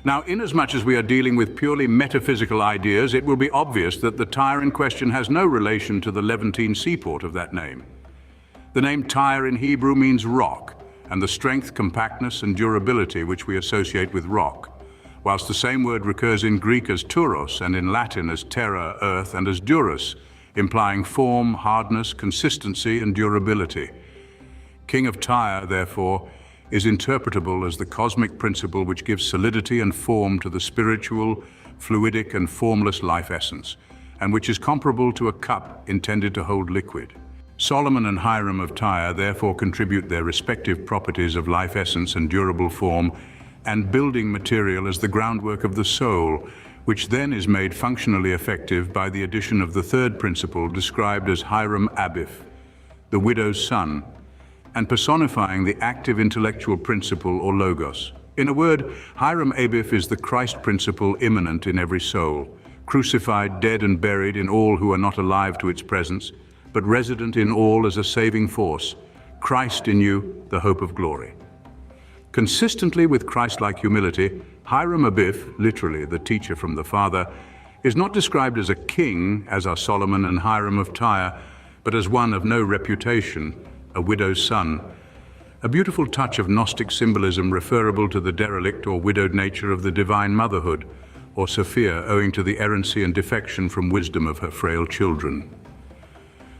Now, inasmuch as we are dealing with purely metaphysical ideas, it will be obvious that the Tyre in question has no relation to the Levantine seaport of that name. The name Tyre in Hebrew means rock, and the strength, compactness, and durability which we associate with rock, whilst the same word recurs in Greek as touros and in Latin as terra, earth, and as durus, implying form, hardness, consistency, and durability. King of Tyre, therefore, is interpretable as the cosmic principle which gives solidity and form to the spiritual, fluidic, and formless life essence, and which is comparable to a cup intended to hold liquid. Solomon and Hiram of Tyre therefore contribute their respective properties of life essence and durable form and building material as the groundwork of the soul, which then is made functionally effective by the addition of the third principle described as Hiram Abif, the widow's son, and personifying the active intellectual principle or logos. In a word, Hiram Abif is the Christ principle immanent in every soul, crucified, dead, and buried in all who are not alive to its presence, but resident in all as a saving force, Christ in you, the hope of glory. Consistently with Christ-like humility, Hiram Abif, literally the teacher from the Father, is not described as a king, as are Solomon and Hiram of Tyre, but as one of no reputation, a widow's son, a beautiful touch of Gnostic symbolism referable to the derelict or widowed nature of the divine motherhood, or Sophia, owing to the errancy and defection from wisdom of her frail children.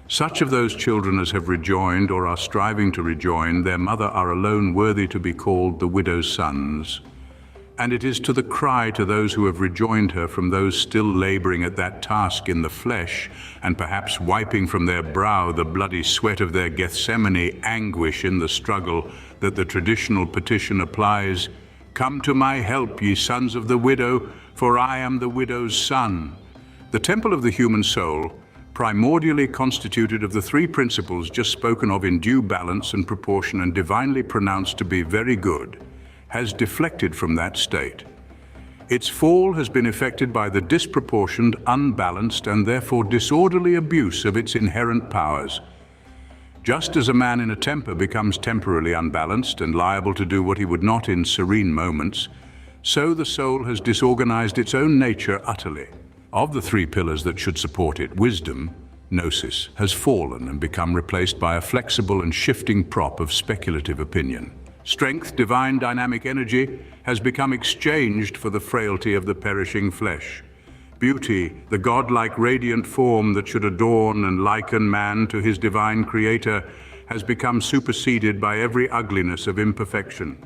Such of those children as have rejoined or are striving to rejoin their mother are alone worthy to be called the widow's sons. And it is to the cry to those who have rejoined her from those still laboring at that task in the flesh, and perhaps wiping from their brow the bloody sweat of their Gethsemane anguish in the struggle, that the traditional petition applies, "Come to my help, ye sons of the widow, for I am the widow's son." The temple of the human soul, primordially constituted of the three principles just spoken of in due balance and proportion and divinely pronounced to be very good, has deflected from that state. Its fall has been effected by the disproportioned, unbalanced, and therefore disorderly abuse of its inherent powers. Just as a man in a temper becomes temporarily unbalanced and liable to do what he would not in serene moments, so the soul has disorganized its own nature utterly. Of the three pillars that should support it, wisdom, gnosis, has fallen and become replaced by a flexible and shifting prop of speculative opinion. Strength, divine dynamic energy, has become exchanged for the frailty of the perishing flesh. Beauty, the godlike radiant form that should adorn and liken man to his divine creator, has become superseded by every ugliness of imperfection.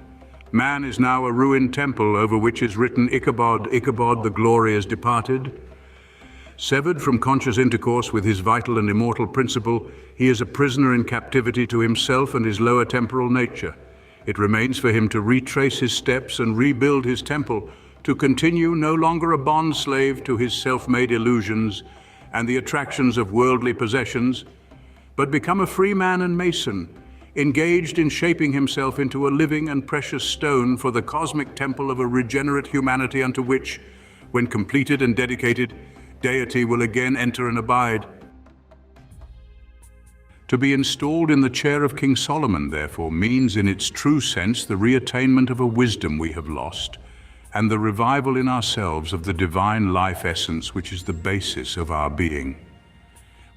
Man is now a ruined temple over which is written, Ichabod, Ichabod, the glory is departed. Severed from conscious intercourse with his vital and immortal principle, he is a prisoner in captivity to himself and his lower temporal nature. It remains for him to retrace his steps and rebuild his temple, to continue no longer a bond slave to his self-made illusions and the attractions of worldly possessions, but become a free man and mason, engaged in shaping himself into a living and precious stone for the cosmic temple of a regenerate humanity unto which, when completed and dedicated, deity will again enter and abide. To be installed in the chair of King Solomon, therefore, means in its true sense the reattainment of a wisdom we have lost, and the revival in ourselves of the divine life essence which is the basis of our being.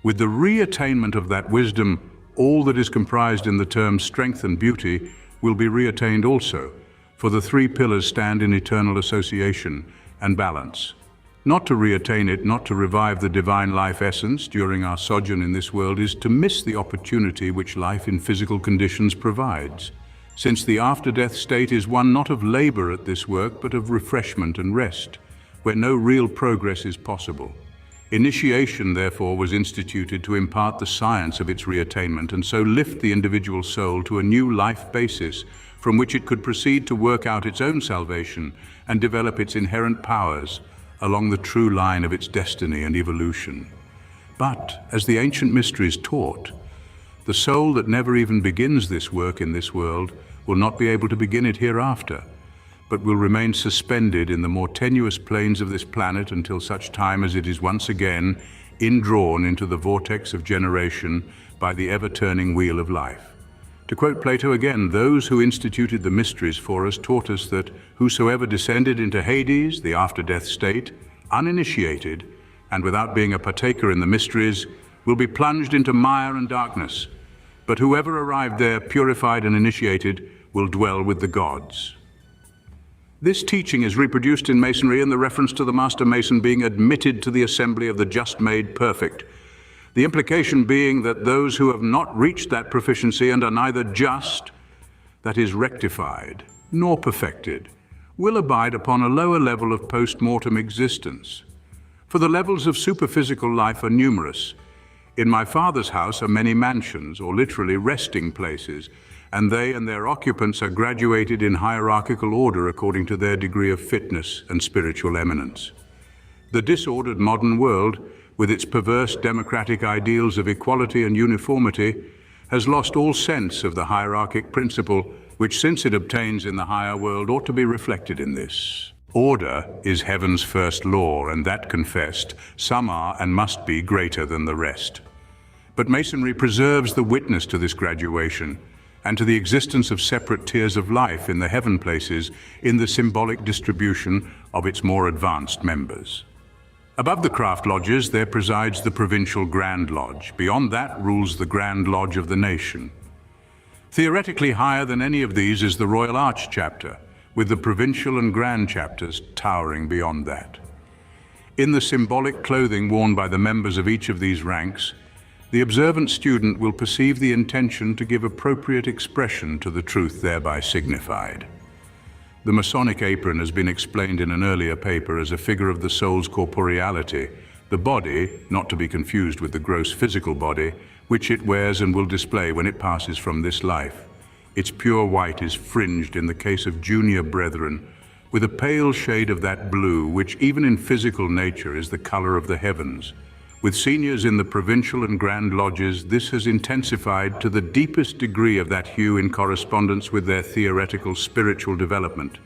With the reattainment of that wisdom, all that is comprised in the terms strength and beauty will be reattained also, for the three pillars stand in eternal association and balance. Not to reattain it, not to revive the divine life essence during our sojourn in this world, is to miss the opportunity which life in physical conditions provides, since the after-death state is one not of labor at this work, but of refreshment and rest, where no real progress is possible. Initiation, therefore, was instituted to impart the science of its reattainment and so lift the individual soul to a new life basis from which it could proceed to work out its own salvation and develop its inherent powers along the true line of its destiny and evolution. But, as the ancient mysteries taught, the soul that never even begins this work in this world will not be able to begin it hereafter, but will remain suspended in the more tenuous planes of this planet until such time as it is once again indrawn into the vortex of generation by the ever-turning wheel of life. To quote Plato again, those who instituted the mysteries for us taught us that whosoever descended into Hades, the after-death state, uninitiated, and without being a partaker in the mysteries, will be plunged into mire and darkness. But whoever arrived there, purified and initiated, will dwell with the gods. This teaching is reproduced in Masonry in the reference to the Master Mason being admitted to the assembly of the just made perfect. The implication being that those who have not reached that proficiency and are neither just, that is rectified, nor perfected, will abide upon a lower level of post-mortem existence. For the levels of superphysical life are numerous. In my father's house are many mansions, or literally resting places, and they and their occupants are graduated in hierarchical order according to their degree of fitness and spiritual eminence. The disordered modern world, with its perverse democratic ideals of equality and uniformity, has lost all sense of the hierarchic principle, which, since it obtains in the higher world, ought to be reflected in this. Order is heaven's first law, and that confessed, some are and must be greater than the rest. But Masonry preserves the witness to this graduation, and to the existence of separate tiers of life in the heaven places in the symbolic distribution of its more advanced members. Above the craft lodges there presides the provincial Grand Lodge. Beyond that rules the Grand Lodge of the nation. Theoretically higher than any of these is the Royal Arch chapter, with the provincial and grand chapters towering beyond that. In the symbolic clothing worn by the members of each of these ranks, the observant student will perceive the intention to give appropriate expression to the truth thereby signified. The Masonic apron has been explained in an earlier paper as a figure of the soul's corporeality, the body, not to be confused with the gross physical body, which it wears and will display when it passes from this life. Its pure white is fringed, in the case of junior brethren, with a pale shade of that blue which even in physical nature is the color of the heavens. With seniors in the provincial and grand lodges, this has intensified to the deepest degree of that hue in correspondence with their theoretical spiritual development,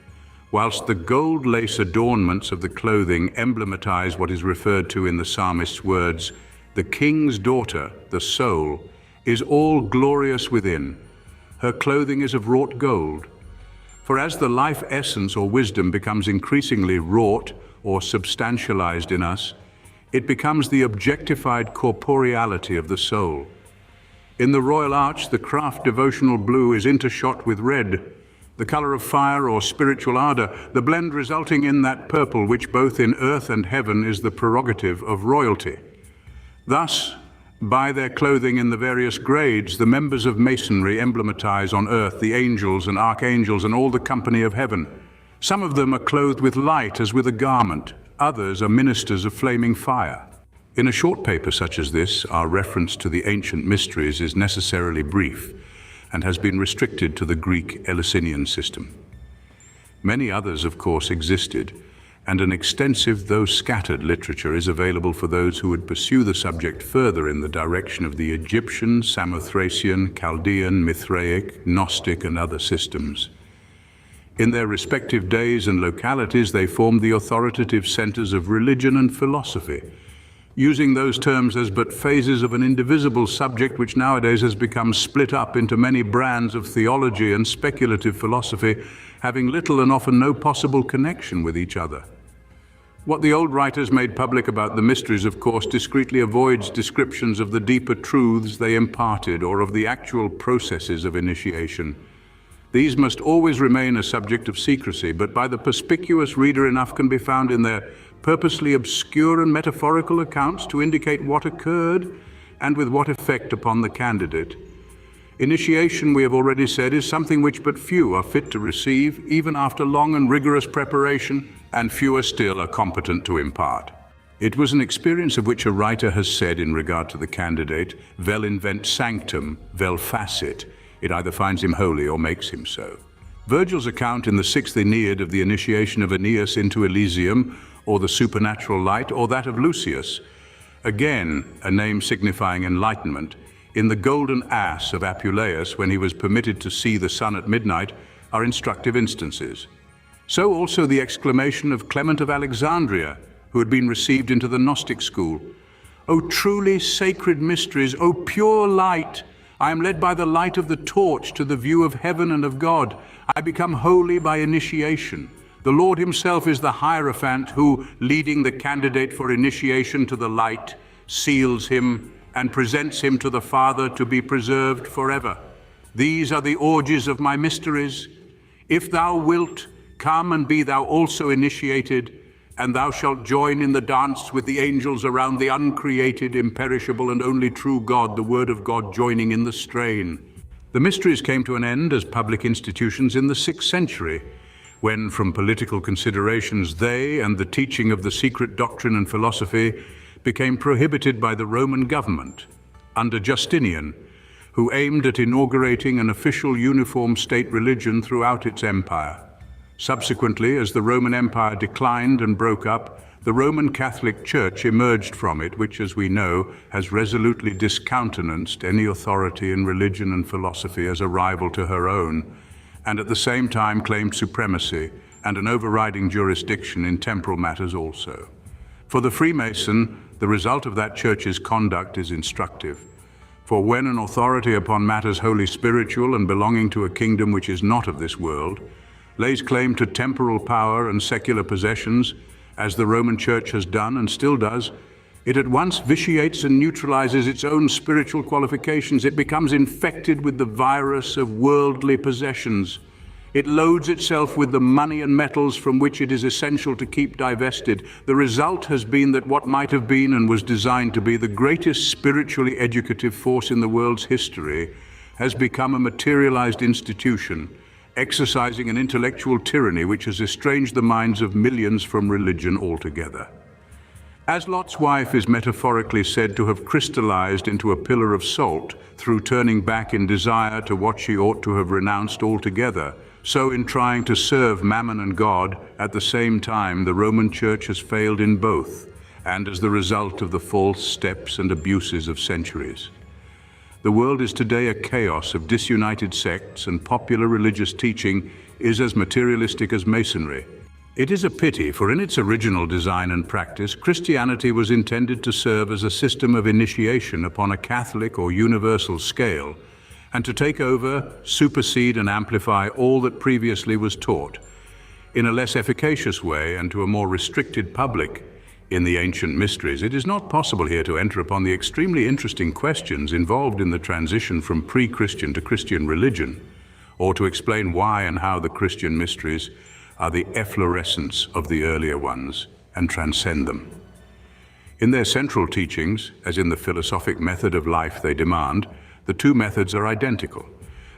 whilst the gold lace adornments of the clothing emblematize what is referred to in the psalmist's words, "The king's daughter, the soul, is all glorious within. Her clothing is of wrought gold." For as the life essence or wisdom becomes increasingly wrought or substantialized in us, it becomes the objectified corporeality of the soul. In the Royal Arch, the craft devotional blue is intershot with red, the color of fire or spiritual ardor, the blend resulting in that purple which both in earth and heaven is the prerogative of royalty. Thus, by their clothing in the various grades, the members of Masonry emblematize on earth the angels and archangels and all the company of heaven. Some of them are clothed with light as with a garment, others are ministers of flaming fire. In a short paper such as this, our reference to the ancient mysteries is necessarily brief and has been restricted to the Greek Eleusinian system. Many others, of course, existed, and an extensive, though scattered, literature is available for those who would pursue the subject further in the direction of the Egyptian, Samothracian, Chaldean, Mithraic, Gnostic, and other systems. In their respective days and localities, they formed the authoritative centers of religion and philosophy, using those terms as but phases of an indivisible subject which nowadays has become split up into many brands of theology and speculative philosophy, having little and often no possible connection with each other. What the old writers made public about the mysteries, of course, discreetly avoids descriptions of the deeper truths they imparted or of the actual processes of initiation. These must always remain a subject of secrecy, but by the perspicuous reader enough can be found in their purposely obscure and metaphorical accounts to indicate what occurred and with what effect upon the candidate. Initiation, we have already said, is something which but few are fit to receive, even after long and rigorous preparation, and fewer still are competent to impart. It was an experience of which a writer has said in regard to the candidate, vel invent sanctum, vel facit. It either finds him holy or makes him so. Virgil's account in the 6th Aeneid of the initiation of Aeneas into Elysium, or the supernatural light, or that of Lucius, again a name signifying enlightenment, in the golden ass of Apuleius when he was permitted to see the sun at midnight, are instructive instances. So also the exclamation of Clement of Alexandria, who had been received into the Gnostic school, "O truly sacred mysteries, O pure light! I am led by the light of the torch to the view of heaven and of God. I become holy by initiation. The Lord himself is the Hierophant who, leading the candidate for initiation to the light, seals him and presents him to the Father to be preserved forever. These are the orgies of my mysteries. If thou wilt, come and be thou also initiated, and thou shalt join in the dance with the angels around the uncreated, imperishable, and only true God, the Word of God joining in the strain." The mysteries came to an end as public institutions in the 6th century, when from political considerations they and the teaching of the secret doctrine and philosophy became prohibited by the Roman government under Justinian, who aimed at inaugurating an official uniform state religion throughout its empire. Subsequently, as the Roman Empire declined and broke up, the Roman Catholic Church emerged from it, which, as we know, has resolutely discountenanced any authority in religion and philosophy as a rival to her own, and at the same time claimed supremacy and an overriding jurisdiction in temporal matters also. For the Freemason, the result of that church's conduct is instructive. For when an authority upon matters wholly spiritual and belonging to a kingdom which is not of this world, lays claim to temporal power and secular possessions, as the Roman Church has done and still does, it at once vitiates and neutralizes its own spiritual qualifications. It becomes infected with the virus of worldly possessions. It loads itself with the money and metals from which it is essential to keep divested. The result has been that what might have been and was designed to be the greatest spiritually educative force in the world's history has become a materialized institution, exercising an intellectual tyranny which has estranged the minds of millions from religion altogether. As Lot's wife is metaphorically said to have crystallized into a pillar of salt through turning back in desire to what she ought to have renounced altogether, so in trying to serve Mammon and God at the same time, the Roman Church has failed in both, and as the result of the false steps and abuses of centuries. The world is today a chaos of disunited sects, and popular religious teaching is as materialistic as Masonry. It is a pity, for in its original design and practice, Christianity was intended to serve as a system of initiation upon a Catholic or universal scale, and to take over, supersede, and amplify all that previously was taught, in a less efficacious way and to a more restricted public. In the ancient mysteries, it is not possible here to enter upon the extremely interesting questions involved in the transition from pre-Christian to Christian religion, or to explain why and how the Christian mysteries are the efflorescence of the earlier ones and transcend them. In their central teachings, as in the philosophic method of life they demand, the two methods are identical.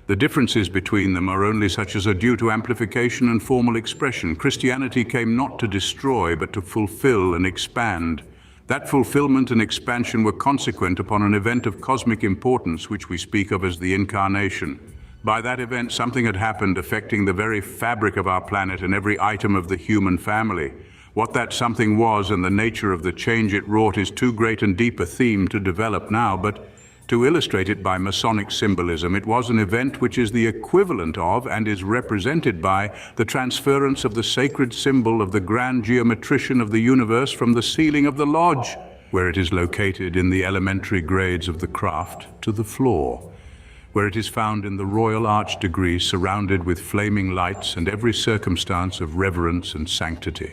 The differences between them are only such as are due to amplification and formal expression. Christianity came not to destroy, but to fulfill and expand. That fulfillment and expansion were consequent upon an event of cosmic importance, which we speak of as the Incarnation. By that event, something had happened affecting the very fabric of our planet and every item of the human family. What that something was and the nature of the change it wrought is too great and deep a theme to develop now, but to illustrate it by Masonic symbolism, it was an event which is the equivalent of and is represented by the transference of the sacred symbol of the grand geometrician of the universe from the ceiling of the lodge, where it is located in the elementary grades of the craft, to the floor, where it is found in the Royal Arch degree surrounded with flaming lights and every circumstance of reverence and sanctity.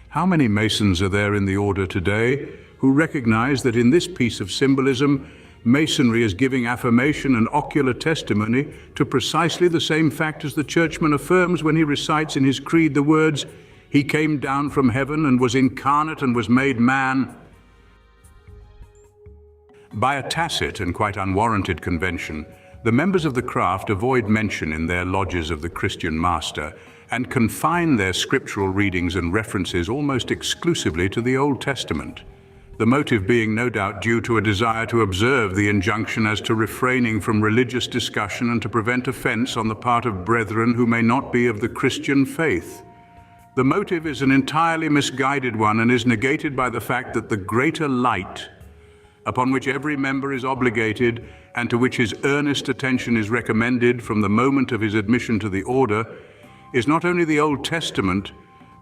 How many Masons are there in the order today who recognize that in this piece of symbolism, Masonry is giving affirmation and ocular testimony to precisely the same fact as the churchman affirms when he recites in his creed the words, "He came down from heaven and was incarnate and was made man"? By a tacit and quite unwarranted convention, the members of the craft avoid mention in their lodges of the Christian master and confine their scriptural readings and references almost exclusively to the Old Testament. The motive being no doubt due to a desire to observe the injunction as to refraining from religious discussion and to prevent offense on the part of brethren who may not be of the Christian faith. The motive is an entirely misguided one and is negated by the fact that the greater light, upon which every member is obligated and to which his earnest attention is recommended from the moment of his admission to the order, is not only the Old Testament,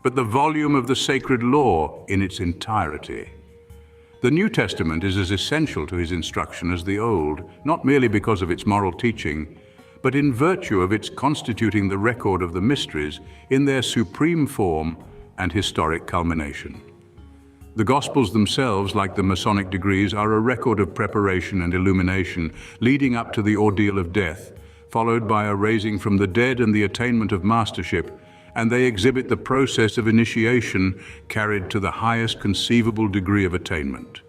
but the volume of the sacred law in its entirety. The New Testament is as essential to his instruction as the Old, not merely because of its moral teaching, but in virtue of its constituting the record of the mysteries in their supreme form and historic culmination. The Gospels themselves, like the Masonic degrees, are a record of preparation and illumination leading up to the ordeal of death, followed by a raising from the dead and the attainment of mastership, and they exhibit the process of initiation carried to the highest conceivable degree of attainment.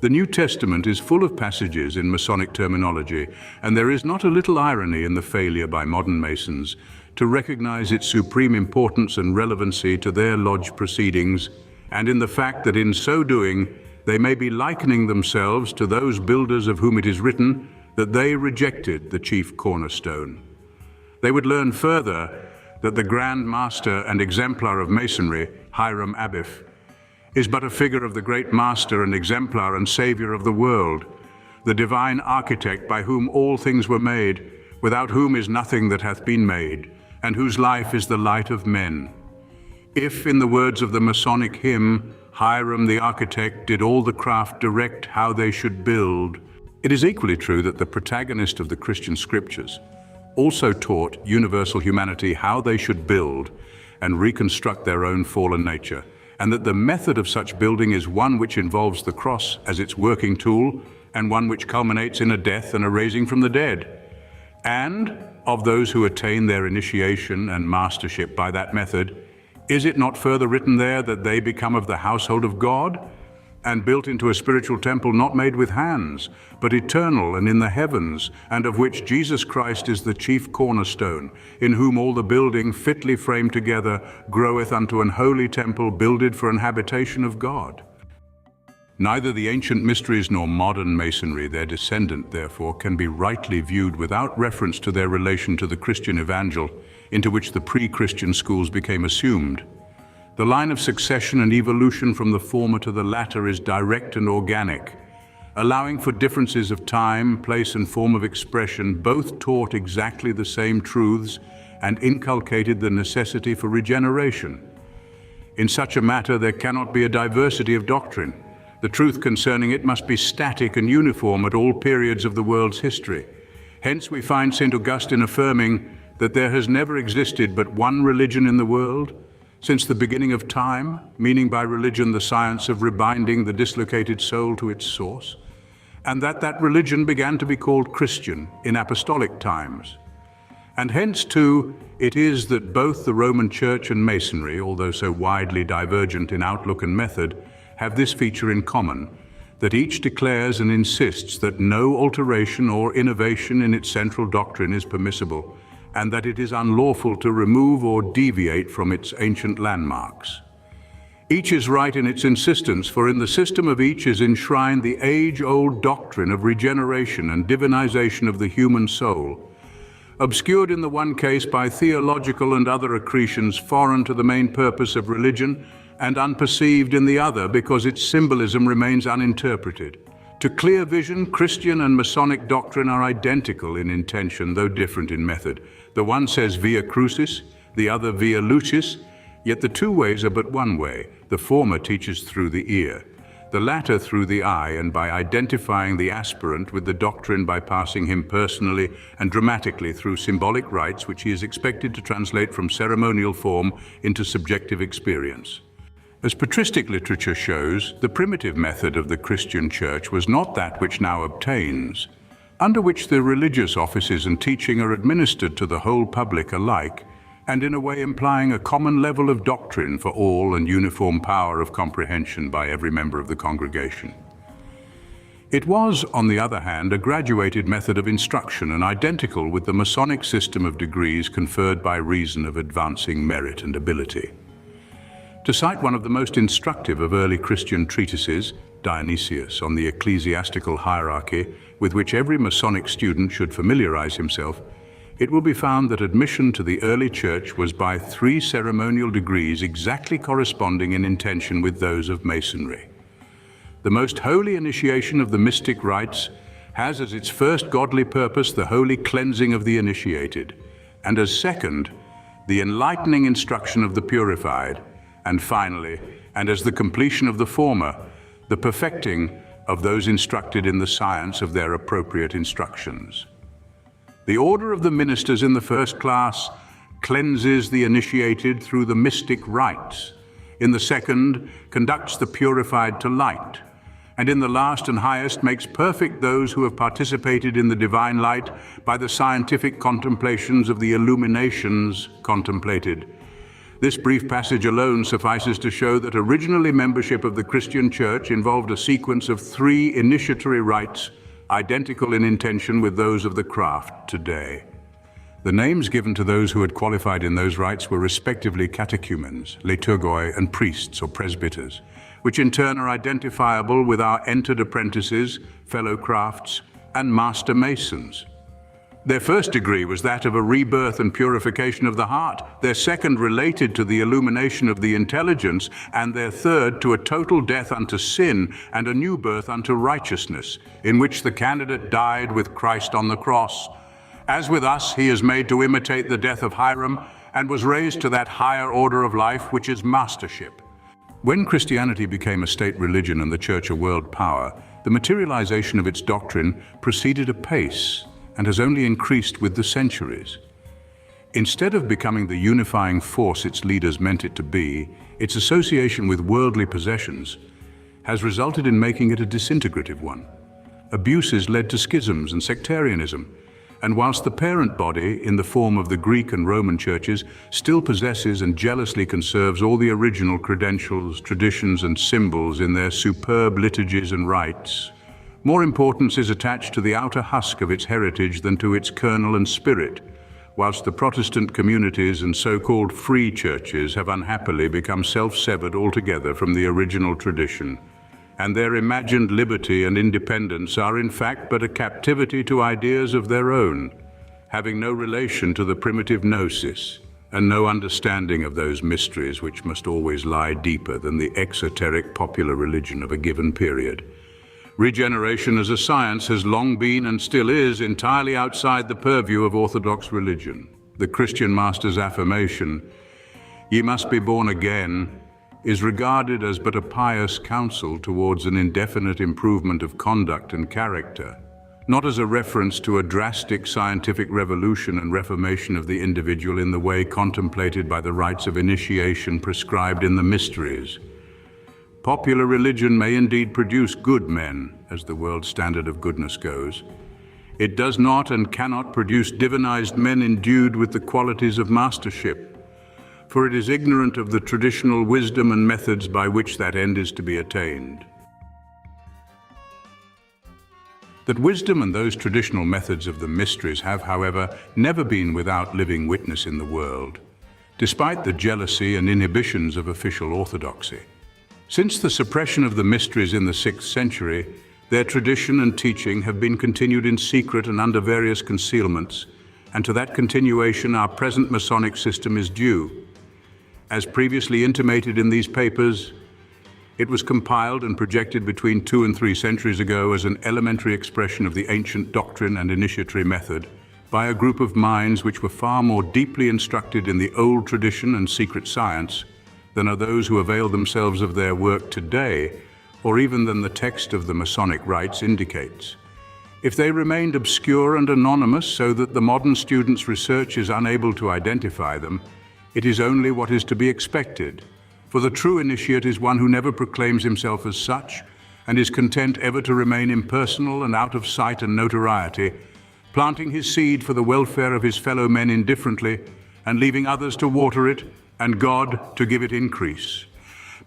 The New Testament is full of passages in Masonic terminology, and there is not a little irony in the failure by modern Masons to recognize its supreme importance and relevancy to their lodge proceedings, and in the fact that in so doing, they may be likening themselves to those builders of whom it is written that they rejected the chief cornerstone. They would learn further that the Grand Master and exemplar of Masonry, Hiram Abiff, is but a figure of the great Master and exemplar and Savior of the world, the divine architect by whom all things were made, without whom is nothing that hath been made, and whose life is the light of men. If, in the words of the Masonic hymn, Hiram the architect did all the craft direct how they should build, it is equally true that the protagonist of the Christian scriptures also taught universal humanity how they should build and reconstruct their own fallen nature, and that the method of such building is one which involves the cross as its working tool, and one which culminates in a death and a raising from the dead. And of those who attain their initiation and mastership by that method, is it not further written there that they become of the household of God, and built into a spiritual temple not made with hands, but eternal and in the heavens, and of which Jesus Christ is the chief cornerstone, in whom all the building fitly framed together groweth unto an holy temple builded for an habitation of God? Neither the ancient mysteries nor modern Masonry, their descendant, therefore, can be rightly viewed without reference to their relation to the Christian Evangel, into which the pre-Christian schools became assumed. The line of succession and evolution from the former to the latter is direct and organic, allowing for differences of time, place, and form of expression. Both taught exactly the same truths and inculcated the necessity for regeneration. In such a matter, there cannot be a diversity of doctrine. The truth concerning it must be static and uniform at all periods of the world's history. Hence we find St. Augustine affirming that there has never existed but one religion in the world, since the beginning of time, meaning by religion the science of rebinding the dislocated soul to its source, and that religion began to be called Christian in apostolic times. And hence, too, it is that both the Roman Church and Masonry, although so widely divergent in outlook and method, have this feature in common, that each declares and insists that no alteration or innovation in its central doctrine is permissible, and that it is unlawful to remove or deviate from its ancient landmarks. Each is right in its insistence, for in the system of each is enshrined the age-old doctrine of regeneration and divinization of the human soul, obscured in the one case by theological and other accretions foreign to the main purpose of religion, and unperceived in the other because its symbolism remains uninterpreted. To clear vision, Christian and Masonic doctrine are identical in intention, though different in method. The one says via crucis, the other via lucis, yet the two ways are but one way. The former teaches through the ear, the latter through the eye, and by identifying the aspirant with the doctrine by passing him personally and dramatically through symbolic rites which he is expected to translate from ceremonial form into subjective experience. As patristic literature shows, the primitive method of the Christian Church was not that which now obtains, under which the religious offices and teaching are administered to the whole public alike, and in a way implying a common level of doctrine for all and uniform power of comprehension by every member of the congregation. It was, on the other hand, a graduated method of instruction and identical with the Masonic system of degrees conferred by reason of advancing merit and ability. To cite one of the most instructive of early Christian treatises, Dionysius on the ecclesiastical hierarchy, with which every Masonic student should familiarize himself, it will be found that admission to the early church was by 3 ceremonial degrees exactly corresponding in intention with those of Masonry. The most holy initiation of the mystic rites has as its first godly purpose the holy cleansing of the initiated, and as second, the enlightening instruction of the purified, and finally, and as the completion of the former, the perfecting of those instructed in the science of their appropriate instructions. The order of the ministers in the first class cleanses the initiated through the mystic rites. In the second, conducts the purified to light. And in the last and highest, makes perfect those who have participated in the divine light by the scientific contemplations of the illuminations contemplated. This brief passage alone suffices to show that originally membership of the Christian Church involved a sequence of 3 initiatory rites identical in intention with those of the craft today. The names given to those who had qualified in those rites were respectively catechumens, liturgoi, and priests or presbyters, which in turn are identifiable with our entered apprentices, fellow crafts, and master masons. Their first degree was that of a rebirth and purification of the heart, their second related to the illumination of the intelligence, and their third to a total death unto sin and a new birth unto righteousness, in which the candidate died with Christ on the cross. As with us, he is made to imitate the death of Hiram and was raised to that higher order of life which is mastership. When Christianity became a state religion and the Church a world power, the materialization of its doctrine proceeded apace and has only increased with the centuries. Instead of becoming the unifying force its leaders meant it to be, its association with worldly possessions has resulted in making it a disintegrative one. Abuses led to schisms and sectarianism, and whilst the parent body, in the form of the Greek and Roman churches, still possesses and jealously conserves all the original credentials, traditions, and symbols in their superb liturgies and rites, more importance is attached to the outer husk of its heritage than to its kernel and spirit, whilst the Protestant communities and so-called free churches have unhappily become self-severed altogether from the original tradition, and their imagined liberty and independence are in fact but a captivity to ideas of their own, having no relation to the primitive gnosis, and no understanding of those mysteries which must always lie deeper than the exoteric popular religion of a given period. Regeneration as a science has long been and still is entirely outside the purview of orthodox religion. The Christian master's affirmation, "Ye must be born again," is regarded as but a pious counsel towards an indefinite improvement of conduct and character, not as a reference to a drastic scientific revolution and reformation of the individual in the way contemplated by the rites of initiation prescribed in the mysteries. Popular religion may indeed produce good men, as the world standard of goodness goes. It does not and cannot produce divinized men endued with the qualities of mastership, for it is ignorant of the traditional wisdom and methods by which that end is to be attained. That wisdom and those traditional methods of the mysteries have, however, never been without living witness in the world, despite the jealousy and inhibitions of official orthodoxy. Since the suppression of the mysteries in the 6th century, their tradition and teaching have been continued in secret and under various concealments, and to that continuation our present Masonic system is due. As previously intimated in these papers, it was compiled and projected between 2 and 3 centuries ago as an elementary expression of the ancient doctrine and initiatory method by a group of minds which were far more deeply instructed in the old tradition and secret science than are those who avail themselves of their work today, or even than the text of the Masonic rites indicates. If they remained obscure and anonymous so that the modern student's research is unable to identify them, it is only what is to be expected. For the true initiate is one who never proclaims himself as such, and is content ever to remain impersonal and out of sight and notoriety, planting his seed for the welfare of his fellow men indifferently, and leaving others to water it, and God to give it increase.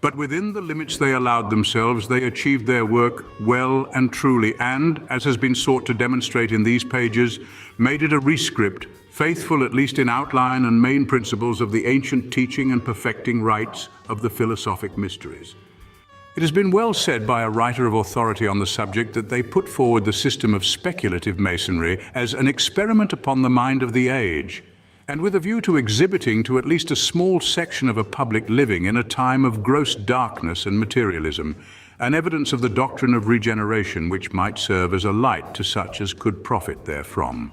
But within the limits they allowed themselves, they achieved their work well and truly, and, as has been sought to demonstrate in these pages, made it a rescript, faithful at least in outline and main principles of the ancient teaching and perfecting rites of the philosophic mysteries. It has been well said by a writer of authority on the subject that they put forward the system of speculative masonry as an experiment upon the mind of the age, and with a view to exhibiting to at least a small section of a public living in a time of gross darkness and materialism, an evidence of the doctrine of regeneration which might serve as a light to such as could profit therefrom.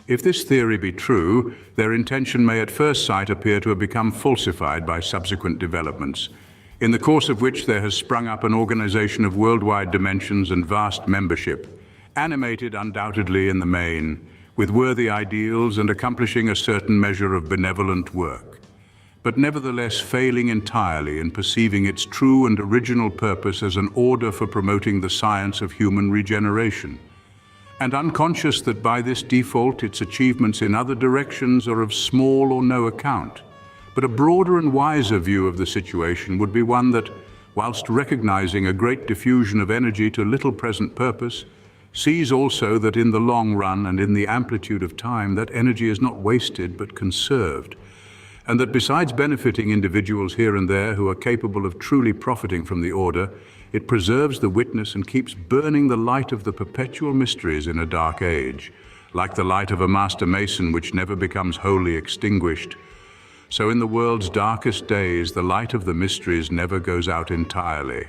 If this theory be true, their intention may at first sight appear to have become falsified by subsequent developments, in the course of which there has sprung up an organization of worldwide dimensions and vast membership, animated undoubtedly in the main, with worthy ideals and accomplishing a certain measure of benevolent work, but nevertheless failing entirely in perceiving its true and original purpose as an order for promoting the science of human regeneration, and unconscious that by this default its achievements in other directions are of small or no account. But a broader and wiser view of the situation would be one that, whilst recognizing a great diffusion of energy to little present purpose, sees also that in the long run and in the amplitude of time that energy is not wasted but conserved, and that besides benefiting individuals here and there who are capable of truly profiting from the order, it preserves the witness and keeps burning the light of the perpetual mysteries in a dark age, like the light of a master mason which never becomes wholly extinguished. So in the world's darkest days, the light of the mysteries never goes out entirely,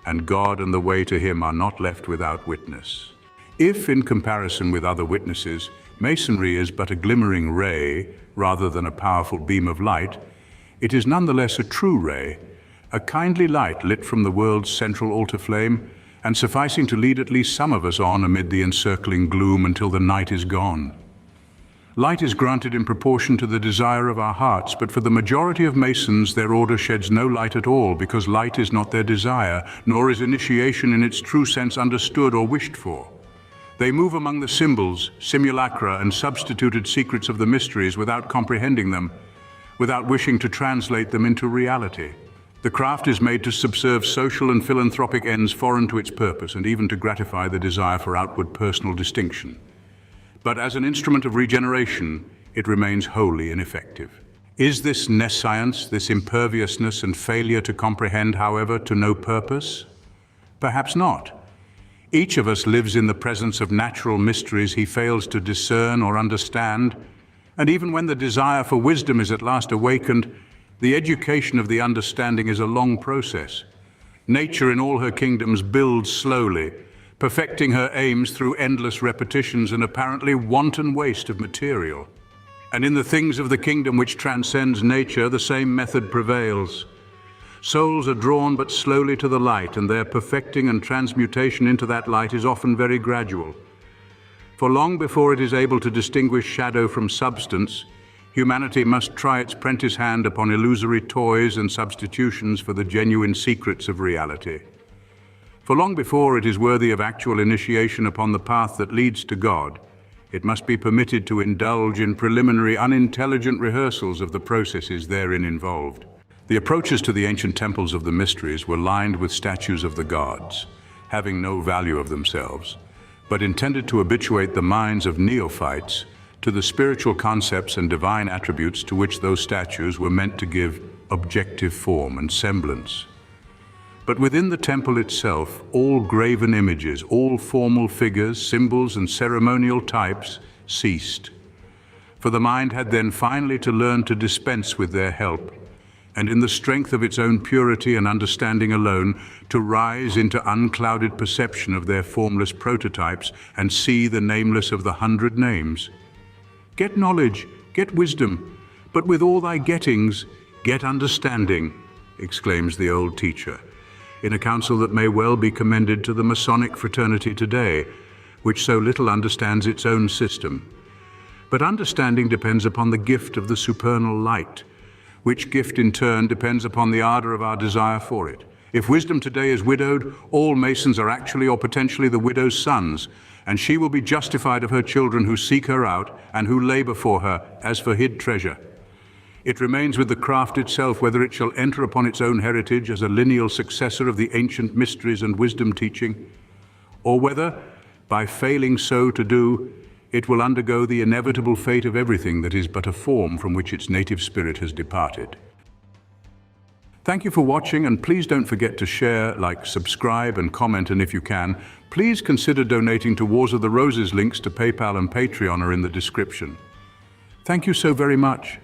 and God and the way to him are not left without witness. If, in comparison with other witnesses, Masonry is but a glimmering ray rather than a powerful beam of light, it is nonetheless a true ray, a kindly light lit from the world's central altar flame, and sufficing to lead at least some of us on amid the encircling gloom until the night is gone. Light is granted in proportion to the desire of our hearts, but for the majority of Masons their order sheds no light at all, because light is not their desire, nor is initiation in its true sense understood or wished for. They move among the symbols, simulacra, and substituted secrets of the mysteries without comprehending them, without wishing to translate them into reality. The craft is made to subserve social and philanthropic ends foreign to its purpose, and even to gratify the desire for outward personal distinction. But as an instrument of regeneration, it remains wholly ineffective. Is this nescience, this imperviousness and failure to comprehend, however, to no purpose? Perhaps not. Each of us lives in the presence of natural mysteries he fails to discern or understand, and even when the desire for wisdom is at last awakened, the education of the understanding is a long process. Nature in all her kingdoms builds slowly, perfecting her aims through endless repetitions and apparently wanton waste of material. And in the things of the kingdom which transcends nature, the same method prevails. Souls are drawn but slowly to the light, and their perfecting and transmutation into that light is often very gradual. For long before it is able to distinguish shadow from substance, humanity must try its prentice hand upon illusory toys and substitutions for the genuine secrets of reality. For long before it is worthy of actual initiation upon the path that leads to God, it must be permitted to indulge in preliminary, unintelligent rehearsals of the processes therein involved. The approaches to the ancient temples of the mysteries were lined with statues of the gods, having no value of themselves, but intended to habituate the minds of neophytes to the spiritual concepts and divine attributes to which those statues were meant to give objective form and semblance. But within the temple itself, all graven images, all formal figures, symbols, and ceremonial types ceased. For the mind had then finally to learn to dispense with their help, and in the strength of its own purity and understanding alone, to rise into unclouded perception of their formless prototypes and see the nameless of the 100 names. Get knowledge, get wisdom, but with all thy gettings, get understanding, exclaims the old teacher, in a counsel that may well be commended to the Masonic fraternity today, which so little understands its own system. But understanding depends upon the gift of the supernal light, which gift in turn depends upon the ardor of our desire for it. If wisdom today is widowed, all Masons are actually or potentially the widow's sons, and she will be justified of her children who seek her out and who labor for her as for hid treasure. It remains with the craft itself whether it shall enter upon its own heritage as a lineal successor of the ancient mysteries and wisdom teaching, or whether, by failing so to do, it will undergo the inevitable fate of everything that is but a form from which its native spirit has departed. Thank you for watching, and please don't forget to share, like, subscribe, and comment, and if you can, please consider donating to Wars of the Roses. Links to PayPal and Patreon are in the description. Thank you so very much.